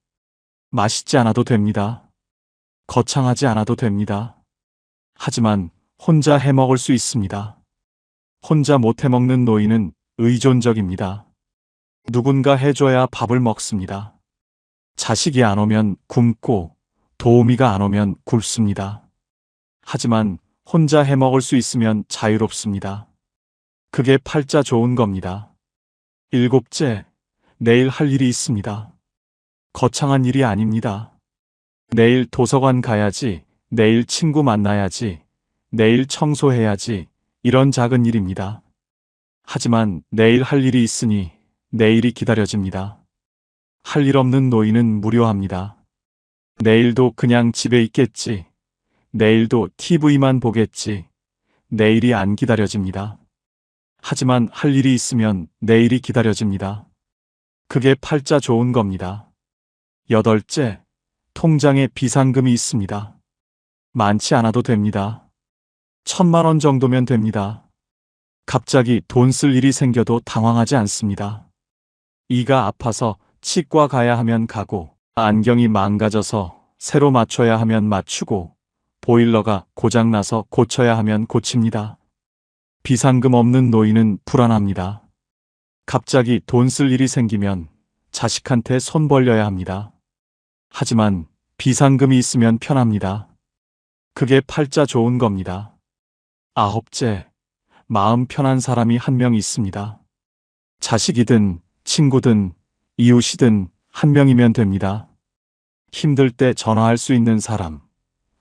맛있지 않아도 됩니다. 거창하지 않아도 됩니다. 하지만 혼자 해 먹을 수 있습니다. 혼자 못 해 먹는 노인은 의존적입니다. 누군가 해줘야 밥을 먹습니다. 자식이 안 오면 굶고 도우미가 안 오면 굶습니다. 하지만 혼자 해 먹을 수 있으면 자유롭습니다. 그게 팔자 좋은 겁니다. 일곱째, 내일 할 일이 있습니다. 거창한 일이 아닙니다. 내일 도서관 가야지, 내일 친구 만나야지, 내일 청소해야지, 이런 작은 일입니다. 하지만 내일 할 일이 있으니 내일이 기다려집니다. 할 일 없는 노인은 무료합니다. 내일도 그냥 집에 있겠지. 내일도 TV만 보겠지. 내일이 안 기다려집니다. 하지만 할 일이 있으면 내일이 기다려집니다. 그게 팔자 좋은 겁니다. 여덟째, 통장에 비상금이 있습니다. 많지 않아도 됩니다. 1,000만 원 정도면 됩니다. 갑자기 돈 쓸 일이 생겨도 당황하지 않습니다. 이가 아파서 치과 가야 하면 가고, 안경이 망가져서 새로 맞춰야 하면 맞추고, 보일러가 고장나서 고쳐야 하면 고칩니다. 비상금 없는 노인은 불안합니다. 갑자기 돈 쓸 일이 생기면 자식한테 손 벌려야 합니다. 하지만 비상금이 있으면 편합니다. 그게 팔자 좋은 겁니다. 아홉째, 마음 편한 사람이 한 명 있습니다. 자식이든 친구든 이웃이든 한 명이면 됩니다. 힘들 때 전화할 수 있는 사람,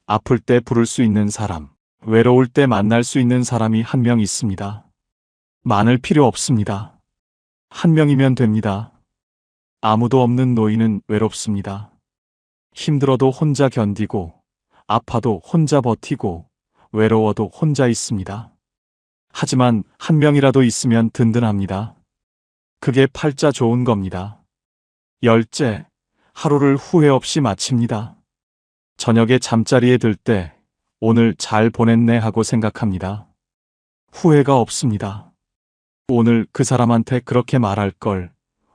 아플 때 부를 수 있는 사람, 외로울 때 만날 수 있는 사람이 한 명 있습니다. 많을 필요 없습니다. 한 명이면 됩니다. 아무도 없는 노인은 외롭습니다. 힘들어도 혼자 견디고, 아파도 혼자 버티고, 외로워도 혼자 있습니다. 하지만 한 명이라도 있으면 든든합니다. 그게 팔자 좋은 겁니다. 열째, 하루를 후회 없이 마칩니다. 저녁에 잠자리에 들 때 오늘 잘 보냈네 하고 생각합니다. 후회가 없습니다. 오늘 그 사람한테 그렇게 말할 걸,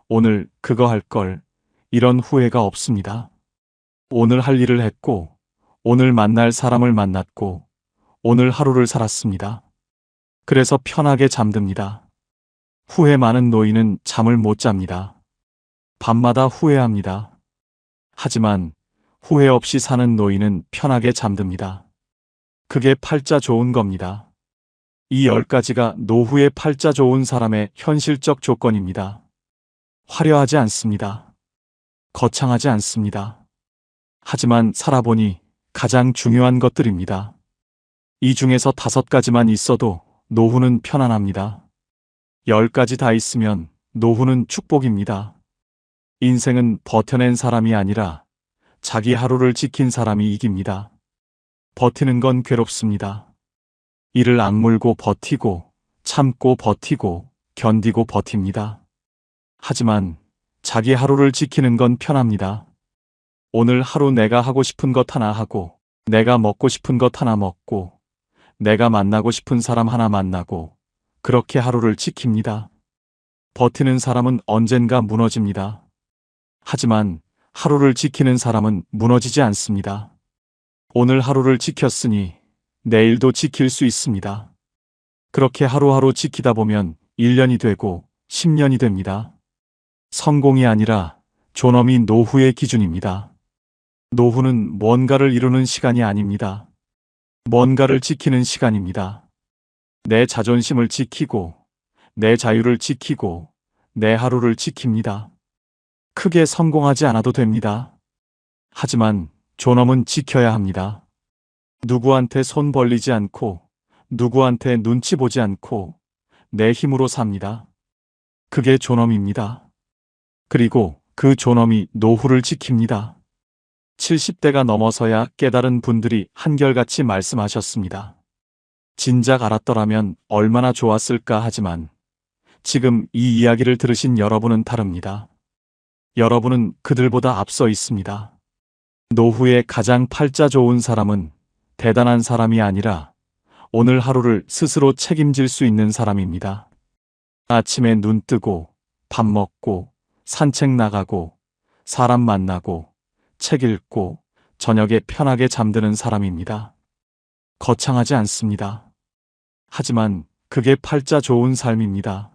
오늘 그거 할 걸, 이런 후회가 없습니다. 오늘 할 일을 했고, 오늘 만날 사람을 만났고, 오늘 하루를 살았습니다. 그래서 편하게 잠듭니다. 후회 많은 노인은 잠을 못 잡니다. 밤마다 후회합니다. 하지만 후회 없이 사는 노인은 편하게 잠듭니다. 그게 팔자 좋은 겁니다. 이 10가지가 노후의 팔자 좋은 사람의 현실적 조건입니다. 화려하지 않습니다. 거창하지 않습니다. 하지만 살아보니 가장 중요한 것들입니다. 이 중에서 5가지만 있어도 노후는 편안합니다. 10가지 다 있으면 노후는 축복입니다. 인생은 버텨낸 사람이 아니라 자기 하루를 지킨 사람이 이깁니다. 버티는 건 괴롭습니다. 이를 악물고 버티고, 참고 버티고, 견디고 버팁니다. 하지만 자기 하루를 지키는 건 편합니다. 오늘 하루 내가 하고 싶은 것 하나 하고, 내가 먹고 싶은 것 하나 먹고, 내가 만나고 싶은 사람 하나 만나고, 그렇게 하루를 지킵니다. 버티는 사람은 언젠가 무너집니다. 하지만 하루를 지키는 사람은 무너지지 않습니다. 오늘 하루를 지켰으니 내일도 지킬 수 있습니다. 그렇게 하루하루 지키다 보면 1년이 되고 10년이 됩니다. 성공이 아니라 존엄이 노후의 기준입니다. 노후는 뭔가를 이루는 시간이 아닙니다. 뭔가를 지키는 시간입니다. 내 자존심을 지키고, 내 자유를 지키고, 내 하루를 지킵니다. 크게 성공하지 않아도 됩니다. 하지만 존엄은 지켜야 합니다. 누구한테 손 벌리지 않고, 누구한테 눈치 보지 않고, 내 힘으로 삽니다. 그게 존엄입니다. 그리고 그 존엄이 노후를 지킵니다. 70대가 넘어서야 깨달은 분들이 한결같이 말씀하셨습니다. 진작 알았더라면 얼마나 좋았을까 하지만 지금 이 이야기를 들으신 여러분은 다릅니다. 여러분은 그들보다 앞서 있습니다. 노후에 가장 팔자 좋은 사람은 대단한 사람이 아니라 오늘 하루를 스스로 책임질 수 있는 사람입니다. 아침에 눈 뜨고 밥 먹고 산책 나가고 사람 만나고 책 읽고 저녁에 편하게 잠드는 사람입니다. 거창하지 않습니다. 하지만 그게 팔자 좋은 삶입니다.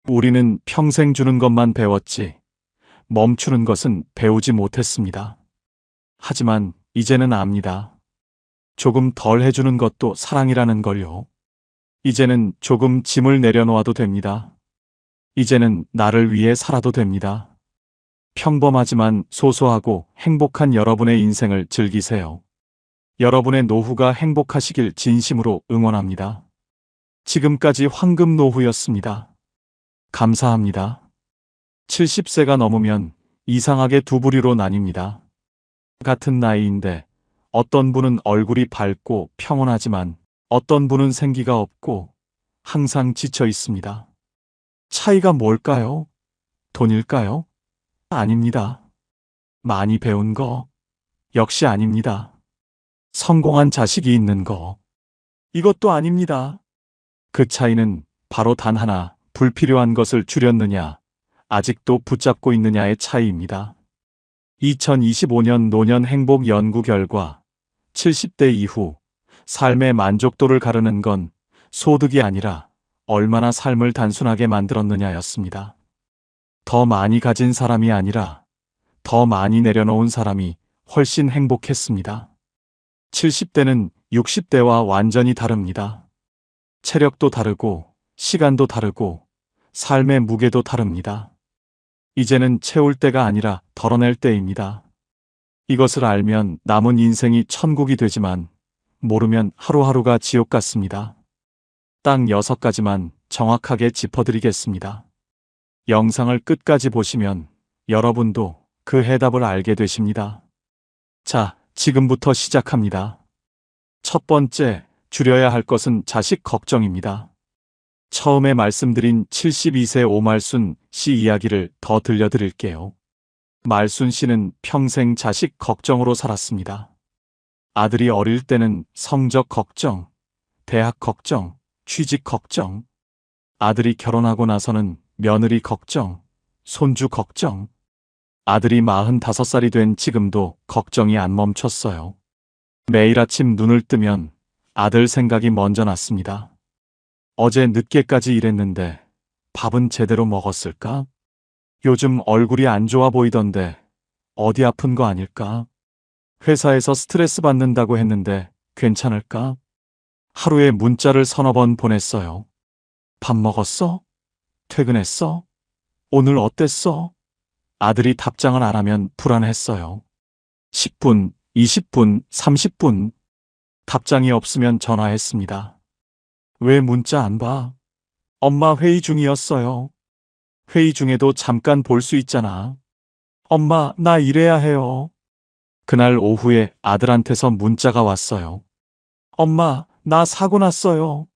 우리는 평생 주는 것만 배웠지 멈추는 것은 배우지 못했습니다. 하지만 이제는 압니다. 조금 덜 해주는 것도 사랑이라는 걸요. 이제는 조금 짐을 내려놓아도 됩니다. 이제는 나를 위해 살아도 됩니다. 평범하지만 소소하고 행복한 여러분의 인생을 즐기세요. 여러분의 노후가 행복하시길 진심으로 응원합니다. 지금까지 황금 노후였습니다. 감사합니다. 70세가 넘으면 이상하게 두 부류로 나뉩니다. 같은 나이인데 어떤 분은 얼굴이 밝고 평온하지만 어떤 분은 생기가 없고 항상 지쳐 있습니다. 차이가 뭘까요? 돈일까요? 아닙니다. 많이 배운 거? 역시 아닙니다. 성공한 자식이 있는 거? 이것도 아닙니다. 그 차이는 바로 단 하나, 불필요한 것을 줄였느냐, 아직도 붙잡고 있느냐의 차이입니다. 2025년 노년 행복 연구 결과 70대 이후 삶의 만족도를 가르는 건 소득이 아니라 얼마나 삶을 단순하게 만들었느냐였습니다. 더 많이 가진 사람이 아니라 더 많이 내려놓은 사람이 훨씬 행복했습니다. 70대는 60대와 완전히 다릅니다. 체력도 다르고 시간도 다르고 삶의 무게도 다릅니다. 이제는 채울 때가 아니라 덜어낼 때입니다. 이것을 알면 남은 인생이 천국이 되지만 모르면 하루하루가 지옥 같습니다. 딱 6가지만 정확하게 짚어드리겠습니다. 영상을 끝까지 보시면 여러분도 그 해답을 알게 되십니다. 자, 지금부터 시작합니다. 첫 번째, 줄여야 할 것은 자식 걱정입니다. 처음에 말씀드린 72세 오말순 씨 이야기를 더 들려드릴게요. 말순 씨는 평생 자식 걱정으로 살았습니다. 아들이 어릴 때는 성적 걱정, 대학 걱정, 취직 걱정, 아들이 결혼하고 나서는 며느리 걱정, 손주 걱정, 아들이 45살이 된 지금도 걱정이 안 멈췄어요. 매일 아침 눈을 뜨면 아들 생각이 먼저 났습니다. 어제 늦게까지 일했는데 밥은 제대로 먹었을까? 요즘 얼굴이 안 좋아 보이던데 어디 아픈 거 아닐까? 회사에서 스트레스 받는다고 했는데 괜찮을까? 하루에 문자를 서너 번 보냈어요. 밥 먹었어? 퇴근했어? 오늘 어땠어? 아들이 답장을 안 하면 불안했어요. 10분, 20분, 30분. 답장이 없으면 전화했습니다. 왜 문자 안 봐? 엄마 회의 중이었어요. 회의 중에도 잠깐 볼 수 있잖아. 엄마, 나 일해야 해요. 그날 오후에 아들한테서 문자가 왔어요. 엄마, 나 사고 났어요.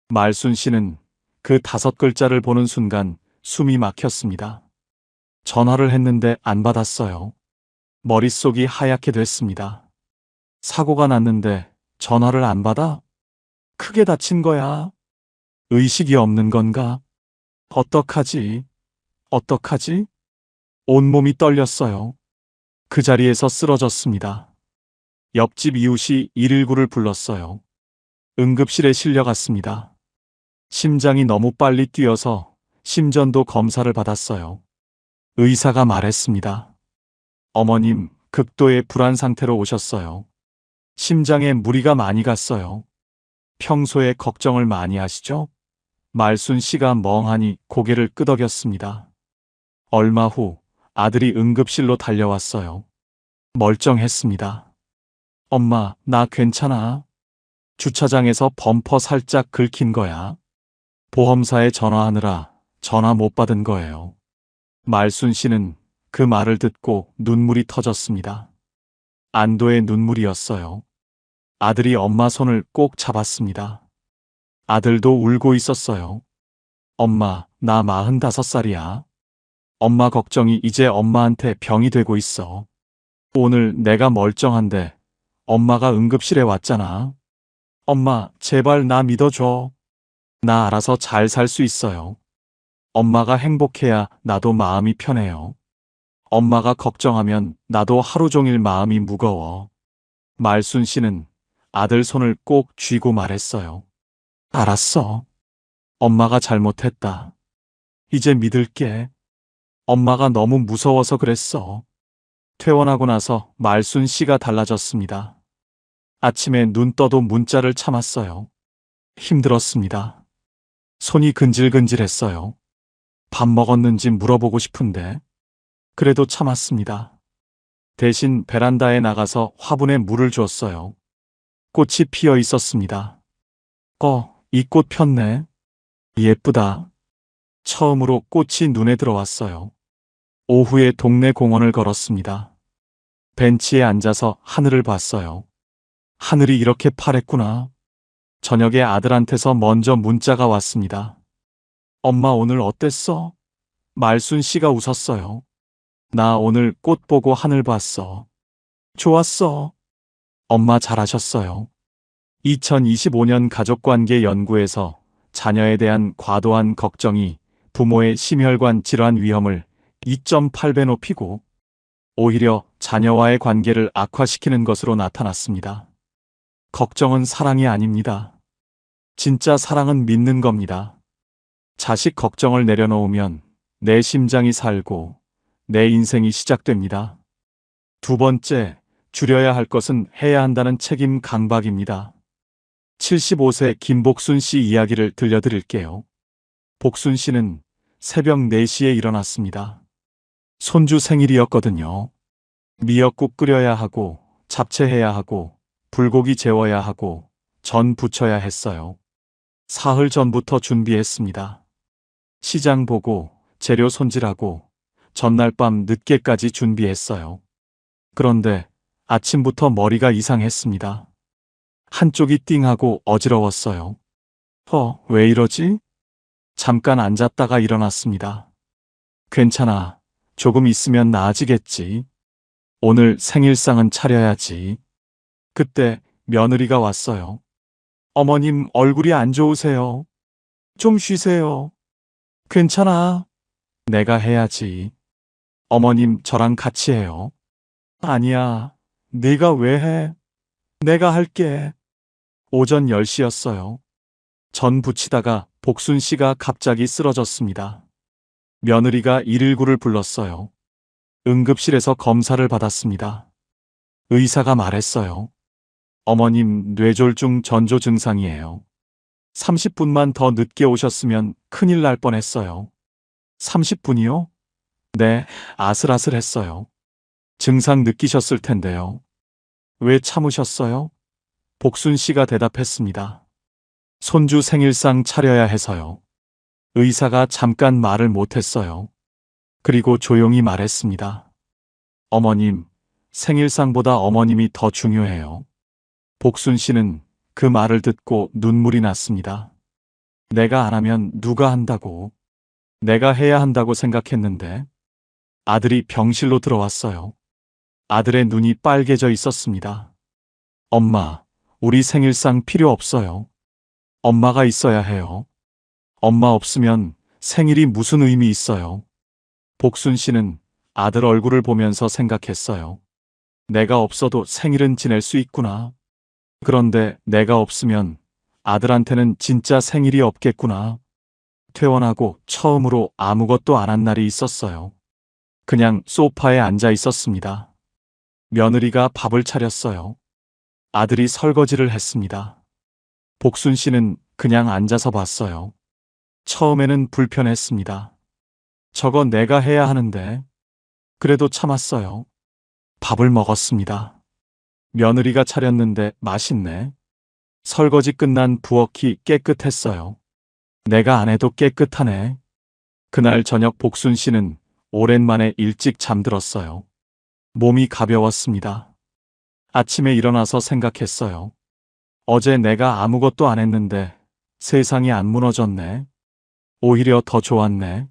말순 씨는 그 5글자를 보는 순간 숨이 막혔습니다. 전화를 했는데 안 받았어요. 머릿속이 하얗게 됐습니다. 사고가 났는데 전화를 안 받아? 크게 다친 거야. 의식이 없는 건가? 어떡하지? 어떡하지? 온몸이 떨렸어요. 그 자리에서 쓰러졌습니다. 옆집 이웃이 119를 불렀어요. 응급실에 실려갔습니다. 심장이 너무 빨리 뛰어서 심전도 검사를 받았어요. 의사가 말했습니다. 어머님, 극도의 불안 상태로 오셨어요. 심장에 무리가 많이 갔어요. 평소에 걱정을 많이 하시죠? 말순 씨가 멍하니 고개를 끄덕였습니다. 얼마 후 아들이 응급실로 달려왔어요. 멀쩡했습니다. 엄마, 나 괜찮아. 주차장에서 범퍼 살짝 긁힌 거야. 보험사에 전화하느라 전화 못 받은 거예요. 말순 씨는 그 말을 듣고 눈물이 터졌습니다. 안도의 눈물이었어요. 아들이 엄마 손을 꼭 잡았습니다. 아들도 울고 있었어요. 엄마, 나 45살이야. 엄마 걱정이 이제 엄마한테 병이 되고 있어. 오늘 내가 멀쩡한데 엄마가 응급실에 왔잖아. 엄마, 제발 나 믿어줘. 나 알아서 잘 살 수 있어요. 엄마가 행복해야 나도 마음이 편해요. 엄마가 걱정하면 나도 하루 종일 마음이 무거워. 말순 씨는 아들 손을 꼭 쥐고 말했어요. 알았어. 엄마가 잘못했다. 이제 믿을게. 엄마가 너무 무서워서 그랬어. 퇴원하고 나서 말순 씨가 달라졌습니다. 아침에 눈 떠도 문자를 참았어요. 힘들었습니다. 손이 근질근질했어요. 밥 먹었는지 물어보고 싶은데 그래도 참았습니다. 대신 베란다에 나가서 화분에 물을 줬어요. 꽃이 피어 있었습니다. 이 꽃 폈네. 예쁘다. 처음으로 꽃이 눈에 들어왔어요. 오후에 동네 공원을 걸었습니다. 벤치에 앉아서 하늘을 봤어요. 하늘이 이렇게 파랬구나. 저녁에 아들한테서 먼저 문자가 왔습니다. 엄마 오늘 어땠어? 말순 씨가 웃었어요. 나 오늘 꽃 보고 하늘 봤어. 좋았어. 엄마 잘하셨어요. 2025년 가족관계 연구에서 자녀에 대한 과도한 걱정이 부모의 심혈관 질환 위험을 2.8배 높이고 오히려 자녀와의 관계를 악화시키는 것으로 나타났습니다. 걱정은 사랑이 아닙니다. 진짜 사랑은 믿는 겁니다. 자식 걱정을 내려놓으면 내 심장이 살고 내 인생이 시작됩니다. 두 번째, 줄여야 할 것은 해야 한다는 책임 강박입니다. 75세 김복순 씨 이야기를 들려드릴게요. 복순 씨는 새벽 4시에 일어났습니다. 손주 생일이었거든요. 미역국 끓여야 하고, 잡채해야 하고, 불고기 재워야 하고, 전 부쳐야 했어요. 사흘 전부터 준비했습니다. 시장 보고, 재료 손질하고, 전날 밤 늦게까지 준비했어요. 그런데 아침부터 머리가 이상했습니다. 한쪽이 띵하고 어지러웠어요. 왜 이러지? 잠깐 앉았다가 일어났습니다. 괜찮아. 조금 있으면 나아지겠지. 오늘 생일상은 차려야지. 그때 며느리가 왔어요. 어머님 얼굴이 안 좋으세요. 좀 쉬세요. 괜찮아. 내가 해야지. 어머님 저랑 같이 해요. 아니야. 네가 왜 해? 내가 할게. 오전 10시였어요. 전 부치다가 복순 씨가 갑자기 쓰러졌습니다. 며느리가 119를 불렀어요. 응급실에서 검사를 받았습니다. 의사가 말했어요. 어머님 뇌졸중 전조 증상이에요. 30분만 더 늦게 오셨으면 큰일 날 뻔했어요. 30분이요? 네, 아슬아슬했어요. 증상 느끼셨을 텐데요. 왜 참으셨어요? 복순 씨가 대답했습니다. 손주 생일상 차려야 해서요. 의사가 잠깐 말을 못했어요. 그리고 조용히 말했습니다. 어머님, 생일상보다 어머님이 더 중요해요. 복순 씨는 그 말을 듣고 눈물이 났습니다. 내가 안 하면 누가 한다고? 내가 해야 한다고 생각했는데. 아들이 병실로 들어왔어요. 아들의 눈이 빨개져 있었습니다. 엄마, 우리 생일상 필요 없어요. 엄마가 있어야 해요. 엄마 없으면 생일이 무슨 의미 있어요. 복순 씨는 아들 얼굴을 보면서 생각했어요. 내가 없어도 생일은 지낼 수 있구나. 그런데 내가 없으면 아들한테는 진짜 생일이 없겠구나. 퇴원하고 처음으로 아무것도 안 한 날이 있었어요. 그냥 소파에 앉아 있었습니다. 며느리가 밥을 차렸어요. 아들이 설거지를 했습니다. 복순 씨는 그냥 앉아서 봤어요. 처음에는 불편했습니다. 저거 내가 해야 하는데. 그래도 참았어요. 밥을 먹었습니다. 며느리가 차렸는데 맛있네. 설거지 끝난 부엌이 깨끗했어요. 내가 안 해도 깨끗하네. 그날 저녁 복순 씨는 오랜만에 일찍 잠들었어요. 몸이 가벼웠습니다. 아침에 일어나서 생각했어요. 어제 내가 아무것도 안 했는데 세상이 안 무너졌네. 오히려 더 좋았네.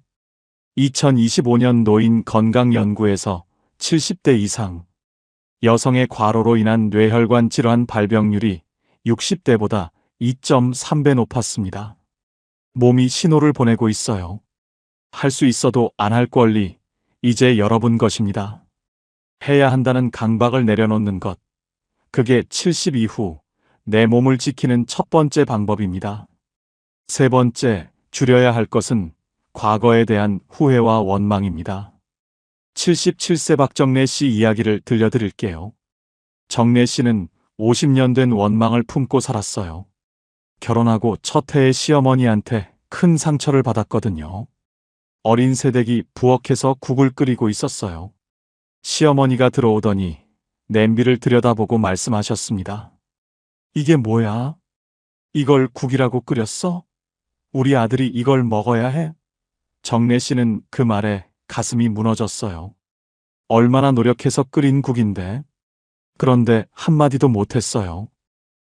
2025년 노인 건강연구에서 70대 이상 여성의 과로로 인한 뇌혈관 질환 발병률이 60대보다 2.3배 높았습니다. 몸이 신호를 보내고 있어요. 할 수 있어도 안 할 권리, 이제 여러분 것입니다. 해야 한다는 강박을 내려놓는 것. 그게 70 이후 내 몸을 지키는 첫 번째 방법입니다. 세 번째, 줄여야 할 것은 과거에 대한 후회와 원망입니다. 77세 박정래 씨 이야기를 들려드릴게요. 정래 씨는 50년 된 원망을 품고 살았어요. 결혼하고 첫 해에 시어머니한테 큰 상처를 받았거든요. 어린 새댁이 부엌에서 국을 끓이고 있었어요. 시어머니가 들어오더니 냄비를 들여다보고 말씀하셨습니다. 이게 뭐야? 이걸 국이라고 끓였어? 우리 아들이 이걸 먹어야 해? 정래 씨는 그 말에 가슴이 무너졌어요. 얼마나 노력해서 끓인 국인데. 그런데 한마디도 못했어요.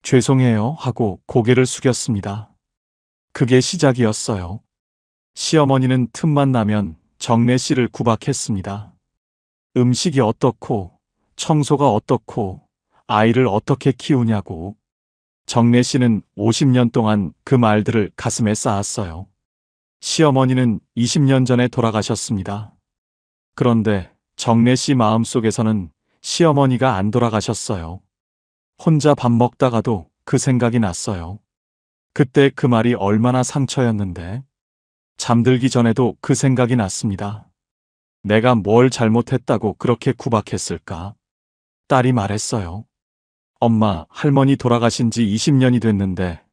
죄송해요 하고 고개를 숙였습니다. 그게 시작이었어요. 시어머니는 틈만 나면 정래 씨를 구박했습니다. 음식이 어떻고, 청소가 어떻고, 아이를 어떻게 키우냐고. 정래 씨는 50년 동안 그 말들을 가슴에 쌓았어요. 시어머니는 20년 전에 돌아가셨습니다. 그런데 정래 씨 마음속에서는 시어머니가 안 돌아가셨어요. 혼자 밥 먹다가도 그 생각이 났어요. 그때 그 말이 얼마나 상처였는데. 잠들기 전에도 그 생각이 났습니다. 내가 뭘 잘못했다고 그렇게 구박했을까? 딸이 말했어요. 엄마, 할머니 돌아가신 지 20년이 됐는데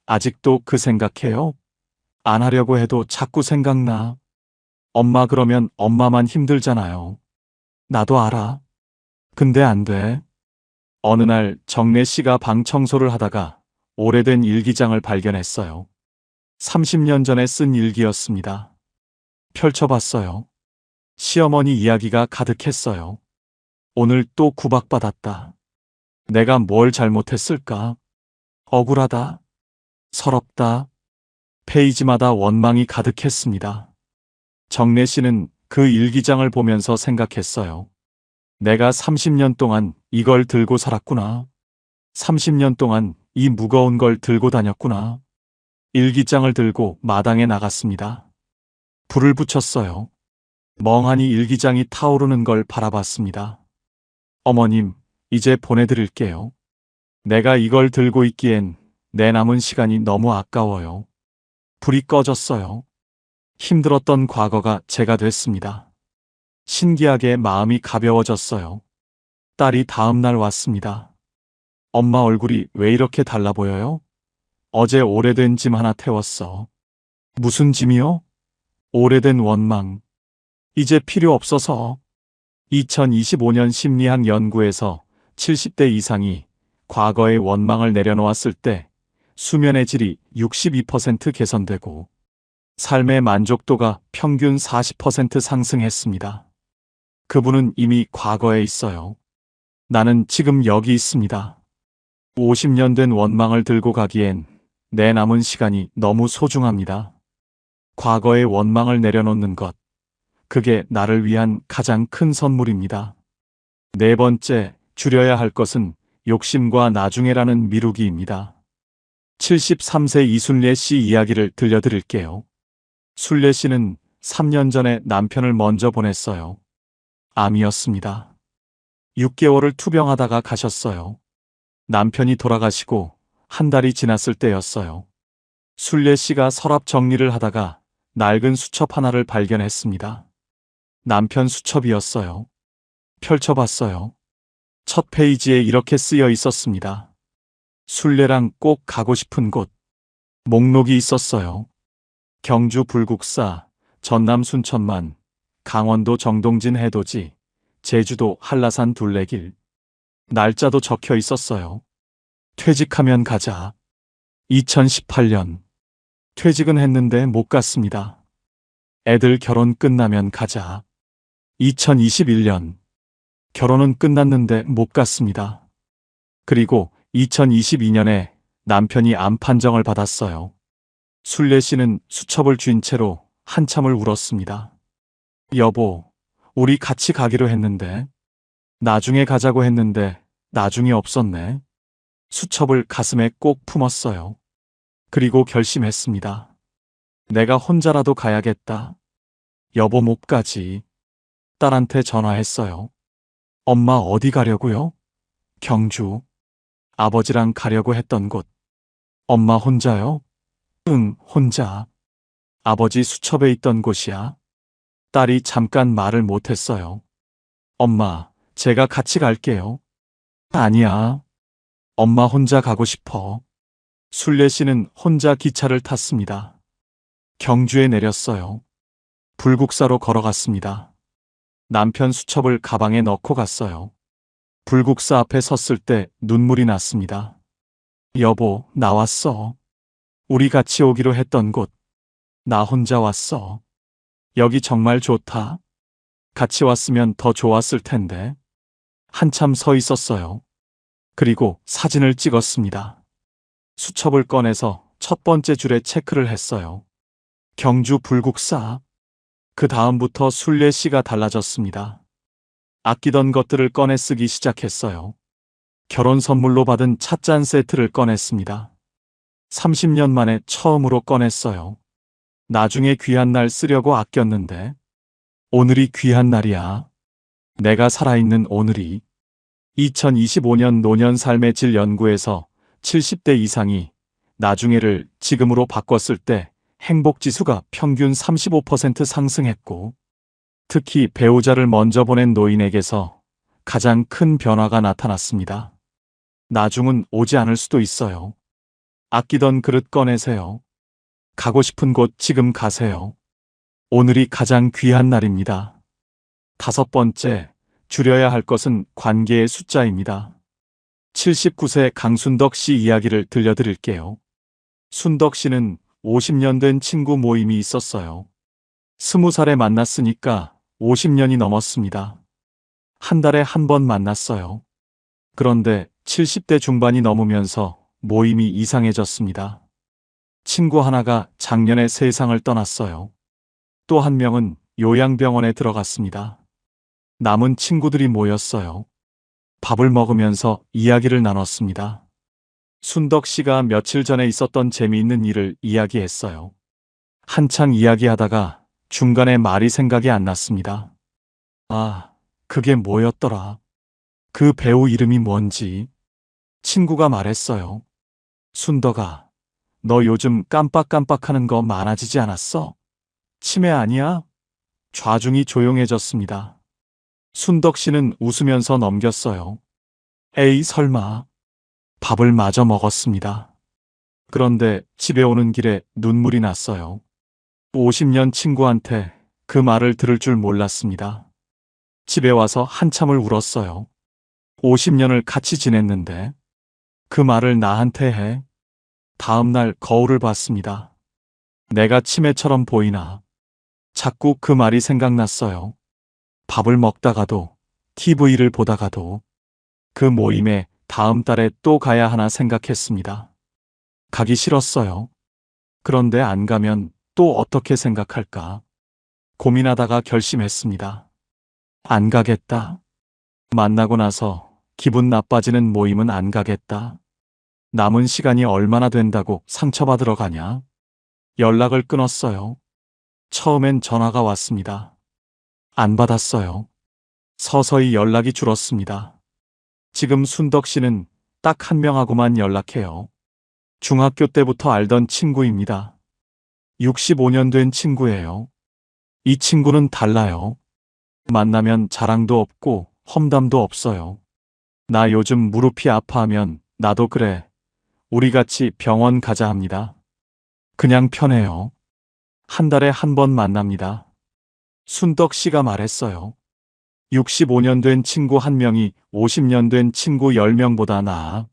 아직도 그 생각해요? 안 하려고 해도 자꾸 생각나. 엄마 그러면 엄마만 힘들잖아요. 나도 알아. 근데 안 돼. 어느 날 정래 씨가 방 청소를 하다가 오래된 일기장을 발견했어요. 30년 전에 쓴 일기였습니다. 펼쳐봤어요. 시어머니 이야기가 가득했어요. 오늘 또 구박받았다. 내가 뭘 잘못했을까? 억울하다. 서럽다. 페이지마다 원망이 가득했습니다. 정래 씨는 그 일기장을 보면서 생각했어요. 내가 30년 동안 이걸 들고 살았구나. 30년 동안 이 무거운 걸 들고 다녔구나. 일기장을 들고 마당에 나갔습니다. 불을 붙였어요. 멍하니 일기장이 타오르는 걸 바라봤습니다. 어머님, 이제 보내드릴게요. 내가 이걸 들고 있기엔 내 남은 시간이 너무 아까워요. 불이 꺼졌어요. 힘들었던 과거가 제가 됐습니다. 신기하게 마음이 가벼워졌어요. 딸이 다음 날 왔습니다. 엄마 얼굴이 왜 이렇게 달라 보여요? 어제 오래된 짐 하나 태웠어. 무슨 짐이요? 오래된 원망. 이제 필요 없어서. 2025년 심리학 연구에서 70대 이상이 과거의 원망을 내려놓았을 때 수면의 질이 62% 개선되고 삶의 만족도가 평균 40% 상승했습니다. 그분은 이미 과거에 있어요. 나는 지금 여기 있습니다. 50년 된 원망을 들고 가기엔 내 남은 시간이 너무 소중합니다. 과거의 원망을 내려놓는 것, 그게 나를 위한 가장 큰 선물입니다. 네 번째, 줄여야 할 것은 욕심과 나중에라는 미루기입니다. 73세 이순례 씨 이야기를 들려드릴게요. 순례 씨는 3년 전에 남편을 먼저 보냈어요. 암이었습니다. 6개월을 투병하다가 가셨어요. 남편이 돌아가시고 한 달이 지났을 때였어요. 순례 씨가 서랍 정리를 하다가 낡은 수첩 하나를 발견했습니다. 남편 수첩이었어요. 펼쳐봤어요. 첫 페이지에 이렇게 쓰여 있었습니다. 순례랑 꼭 가고 싶은 곳. 목록이 있었어요. 경주 불국사, 전남 순천만, 강원도 정동진 해돋이, 제주도 한라산 둘레길. 날짜도 적혀 있었어요. 퇴직하면 가자. 2018년. 퇴직은 했는데 못 갔습니다. 애들 결혼 끝나면 가자. 2021년. 결혼은 끝났는데 못 갔습니다. 그리고 2022년에 남편이 암 판정을 받았어요. 순례 씨는 수첩을 쥔 채로 한참을 울었습니다. 여보, 우리 같이 가기로 했는데. 나중에 가자고 했는데 나중이 없었네. 수첩을 가슴에 꼭 품었어요. 그리고 결심했습니다. 내가 혼자라도 가야겠다. 여보 못 가지. 딸한테 전화했어요. 엄마 어디 가려고요? 경주. 아버지랑 가려고 했던 곳. 엄마 혼자요? 응, 혼자. 아버지 수첩에 있던 곳이야. 딸이 잠깐 말을 못했어요. 엄마, 제가 같이 갈게요. 아니야. 엄마 혼자 가고 싶어. 순례 씨는 혼자 기차를 탔습니다. 경주에 내렸어요. 불국사로 걸어갔습니다. 남편 수첩을 가방에 넣고 갔어요. 불국사 앞에 섰을 때 눈물이 났습니다. 여보, 나 왔어. 우리 같이 오기로 했던 곳. 나 혼자 왔어. 여기 정말 좋다. 같이 왔으면 더 좋았을 텐데. 한참 서 있었어요. 그리고 사진을 찍었습니다. 수첩을 꺼내서 첫 번째 줄에 체크를 했어요. 경주 불국사. 그 다음부터 순례 씨가 달라졌습니다. 아끼던 것들을 꺼내 쓰기 시작했어요. 결혼 선물로 받은 찻잔 세트를 꺼냈습니다. 30년 만에 처음으로 꺼냈어요. 나중에 귀한 날 쓰려고 아꼈는데 오늘이 귀한 날이야. 내가 살아있는 오늘이. 2025년 노년 삶의 질 연구에서 70대 이상이 나중에를 지금으로 바꿨을 때 행복 지수가 평균 35% 상승했고, 특히 배우자를 먼저 보낸 노인에게서 가장 큰 변화가 나타났습니다. 나중은 오지 않을 수도 있어요. 아끼던 그릇 꺼내세요. 가고 싶은 곳 지금 가세요. 오늘이 가장 귀한 날입니다. 5번째, 줄여야 할 것은 관계의 숫자입니다. 79세 강순덕 씨 이야기를 들려드릴게요. 순덕 씨는 50년 된 친구 모임이 있었어요. 20살에 만났으니까 50년이 넘었습니다. 한 달에 한 번 만났어요. 그런데 70대 중반이 넘으면서 모임이 이상해졌습니다. 친구 하나가 작년에 세상을 떠났어요. 또 한 명은 요양병원에 들어갔습니다. 남은 친구들이 모였어요. 밥을 먹으면서 이야기를 나눴습니다. 순덕 씨가 며칠 전에 있었던 재미있는 일을 이야기했어요. 한창 이야기하다가 중간에 말이 생각이 안 났습니다. 아, 그게 뭐였더라? 그 배우 이름이 뭔지. 친구가 말했어요. 순덕아, 너 요즘 깜빡깜빡하는 거 많아지지 않았어? 치매 아니야? 좌중이 조용해졌습니다. 순덕 씨는 웃으면서 넘겼어요. 에이, 설마. 밥을 마저 먹었습니다. 그런데 집에 오는 길에 눈물이 났어요. 50년 친구한테 그 말을 들을 줄 몰랐습니다. 집에 와서 한참을 울었어요. 50년을 같이 지냈는데 그 말을 나한테 해. 다음 날 거울을 봤습니다. 내가 치매처럼 보이나. 자꾸 그 말이 생각났어요. 밥을 먹다가도, TV를 보다가도, 그 모임에 다음 달에 또 가야 하나 생각했습니다. 가기 싫었어요. 그런데 안 가면 또 어떻게 생각할까? 고민하다가 결심했습니다. 안 가겠다. 만나고 나서 기분 나빠지는 모임은 안 가겠다. 남은 시간이 얼마나 된다고 상처받으러 가냐? 연락을 끊었어요. 처음엔 전화가 왔습니다. 안 받았어요. 서서히 연락이 줄었습니다. 지금 순덕 씨는 딱 한 명하고만 연락해요. 중학교 때부터 알던 친구입니다. 65년 된 친구예요. 이 친구는 달라요. 만나면 자랑도 없고 험담도 없어요. 나 요즘 무릎이 아파하면 나도 그래. 우리 같이 병원 가자 합니다. 그냥 편해요. 한 달에 한 번 만납니다. 순덕 씨가 말했어요. 65년 된 친구 한 명이 50년 된 친구 10명보다 나아.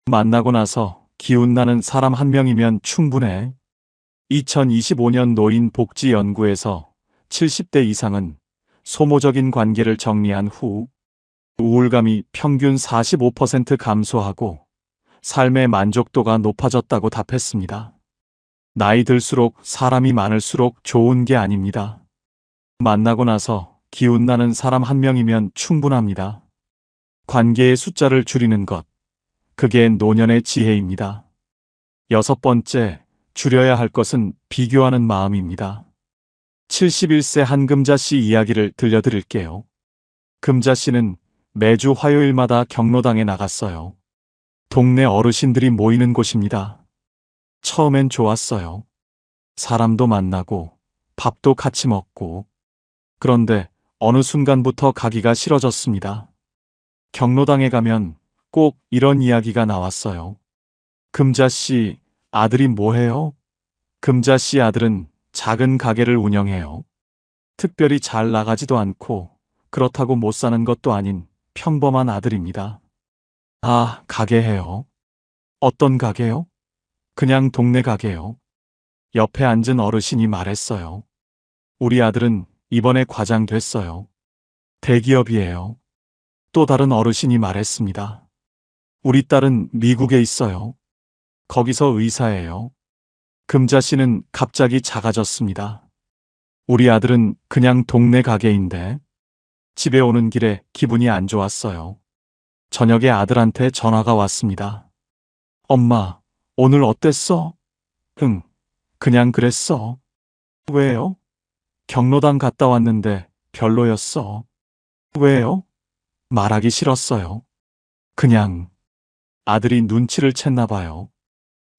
만나고 나서 기운 나는 사람 한 명이면 충분해. 2025년 노인 복지 연구에서 70대 이상은 소모적인 관계를 정리한 후 우울감이 평균 45% 감소하고 삶의 만족도가 높아졌다고 답했습니다. 나이 들수록 사람이 많을수록 좋은 게 아닙니다. 만나고 나서 기운 나는 사람 한 명이면 충분합니다. 관계의 숫자를 줄이는 것, 그게 노년의 지혜입니다. 6번째, 줄여야 할 것은 비교하는 마음입니다. 71세 한금자 씨 이야기를 들려드릴게요. 금자 씨는 매주 화요일마다 경로당에 나갔어요. 동네 어르신들이 모이는 곳입니다. 처음엔 좋았어요. 사람도 만나고 밥도 같이 먹고. 그런데 어느 순간부터 가기가 싫어졌습니다. 경로당에 가면 꼭 이런 이야기가 나왔어요. 금자 씨 아들이 뭐해요? 금자 씨 아들은 작은 가게를 운영해요. 특별히 잘 나가지도 않고 그렇다고 못 사는 것도 아닌 평범한 아들입니다. 아, 가게 해요. 어떤 가게요? 그냥 동네 가게요. 옆에 앉은 어르신이 말했어요. 우리 아들은 이번에 과장 됐어요. 대기업이에요. 또 다른 어르신이 말했습니다. 우리 딸은 미국에 있어요. 거기서 의사예요. 금자 씨는 갑자기 작아졌습니다. 우리 아들은 그냥 동네 가게인데 집에 오는 길에 기분이 안 좋았어요. 저녁에 아들한테 전화가 왔습니다. 엄마, 오늘 어땠어? 응, 그냥 그랬어. 왜요? 경로당 갔다 왔는데 별로였어. 왜요? 말하기 싫었어요. 그냥 아들이 눈치를 챘나 봐요.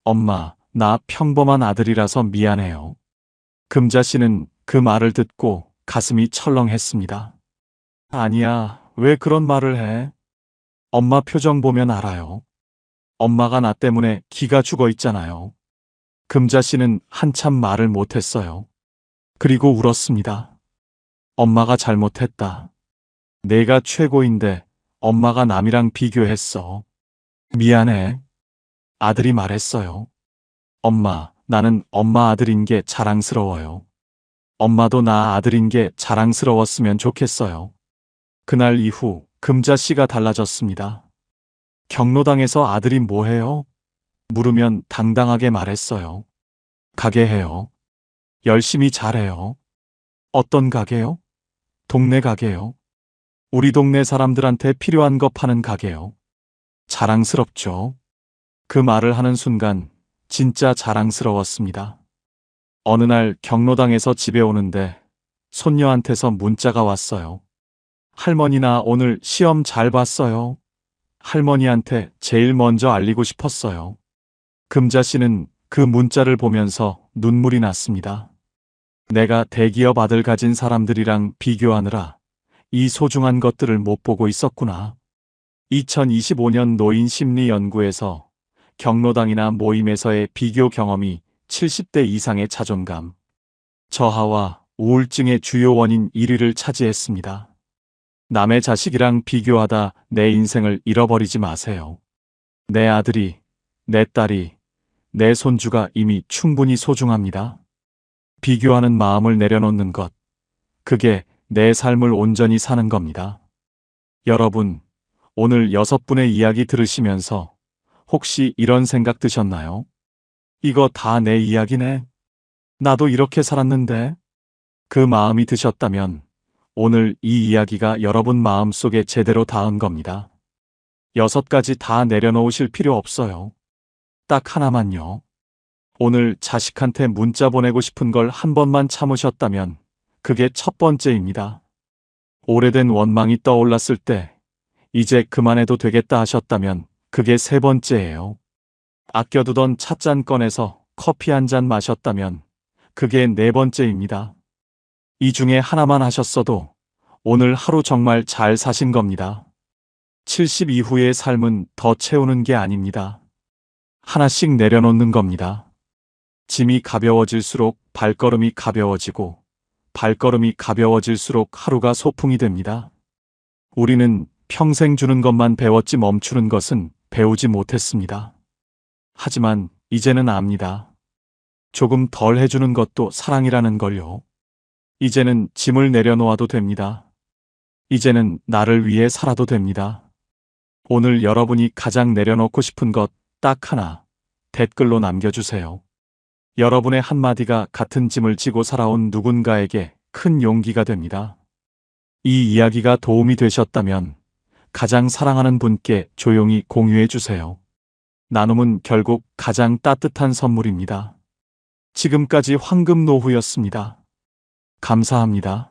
엄마, 나 평범한 아들이라서 미안해요. 금자 씨는 그 말을 듣고 가슴이 철렁했습니다. 아니야, 왜 그런 말을 해? 엄마 표정 보면 알아요. 엄마가 나 때문에 기가 죽어 있잖아요. 금자 씨는 한참 말을 못했어요. 그리고 울었습니다. 엄마가 잘못했다. 내가 최고인데 엄마가 남이랑 비교했어. 미안해. 아들이 말했어요. 엄마, 나는 엄마 아들인 게 자랑스러워요. 엄마도 나 아들인 게 자랑스러웠으면 좋겠어요. 그날 이후 금자 씨가 달라졌습니다. 경로당에서 아들이 뭐 해요? 물으면 당당하게 말했어요. 가게 해요. 열심히 잘해요. 어떤 가게요? 동네 가게요. 우리 동네 사람들한테 필요한 거 파는 가게요. 자랑스럽죠? 그 말을 하는 순간 진짜 자랑스러웠습니다. 어느 날 경로당에서 집에 오는데 손녀한테서 문자가 왔어요. 할머니 나 오늘 시험 잘 봤어요. 할머니한테 제일 먼저 알리고 싶었어요. 금자 씨는 그 문자를 보면서 눈물이 났습니다. 내가 대기업 아들 가진 사람들이랑 비교하느라 이 소중한 것들을 못 보고 있었구나. 2025년 노인심리연구에서 경로당이나 모임에서의 비교 경험이 70대 이상의 자존감, 저하와 우울증의 주요 원인 1위를 차지했습니다. 남의 자식이랑 비교하다 내 인생을 잃어버리지 마세요. 내 아들이, 내 딸이, 내 손주가 이미 충분히 소중합니다. 비교하는 마음을 내려놓는 것, 그게 내 삶을 온전히 사는 겁니다. 여러분, 오늘 6분의 이야기 들으시면서 혹시 이런 생각 드셨나요? 이거 다 내 이야기네. 나도 이렇게 살았는데. 그 마음이 드셨다면 오늘 이 이야기가 여러분 마음속에 제대로 닿은 겁니다. 6가지 다 내려놓으실 필요 없어요. 딱 하나만요. 오늘 자식한테 문자 보내고 싶은 걸 한 번만 참으셨다면 그게 첫 번째입니다. 오래된 원망이 떠올랐을 때 이제 그만해도 되겠다 하셨다면 그게 세 번째예요. 아껴두던 찻잔 꺼내서 커피 한 잔 마셨다면 그게 네 번째입니다. 이 중에 하나만 하셨어도 오늘 하루 정말 잘 사신 겁니다. 70 이후의 삶은 더 채우는 게 아닙니다. 하나씩 내려놓는 겁니다. 짐이 가벼워질수록 발걸음이 가벼워지고 발걸음이 가벼워질수록 하루가 소풍이 됩니다. 우리는 평생 주는 것만 배웠지 멈추는 것은 배우지 못했습니다. 하지만 이제는 압니다. 조금 덜 해주는 것도 사랑이라는 걸요. 이제는 짐을 내려놓아도 됩니다. 이제는 나를 위해 살아도 됩니다. 오늘 여러분이 가장 내려놓고 싶은 것 딱 하나 댓글로 남겨주세요. 여러분의 한마디가 같은 짐을 지고 살아온 누군가에게 큰 용기가 됩니다. 이 이야기가 도움이 되셨다면 가장 사랑하는 분께 조용히 공유해 주세요. 나눔은 결국 가장 따뜻한 선물입니다. 지금까지 황금노후였습니다. 감사합니다.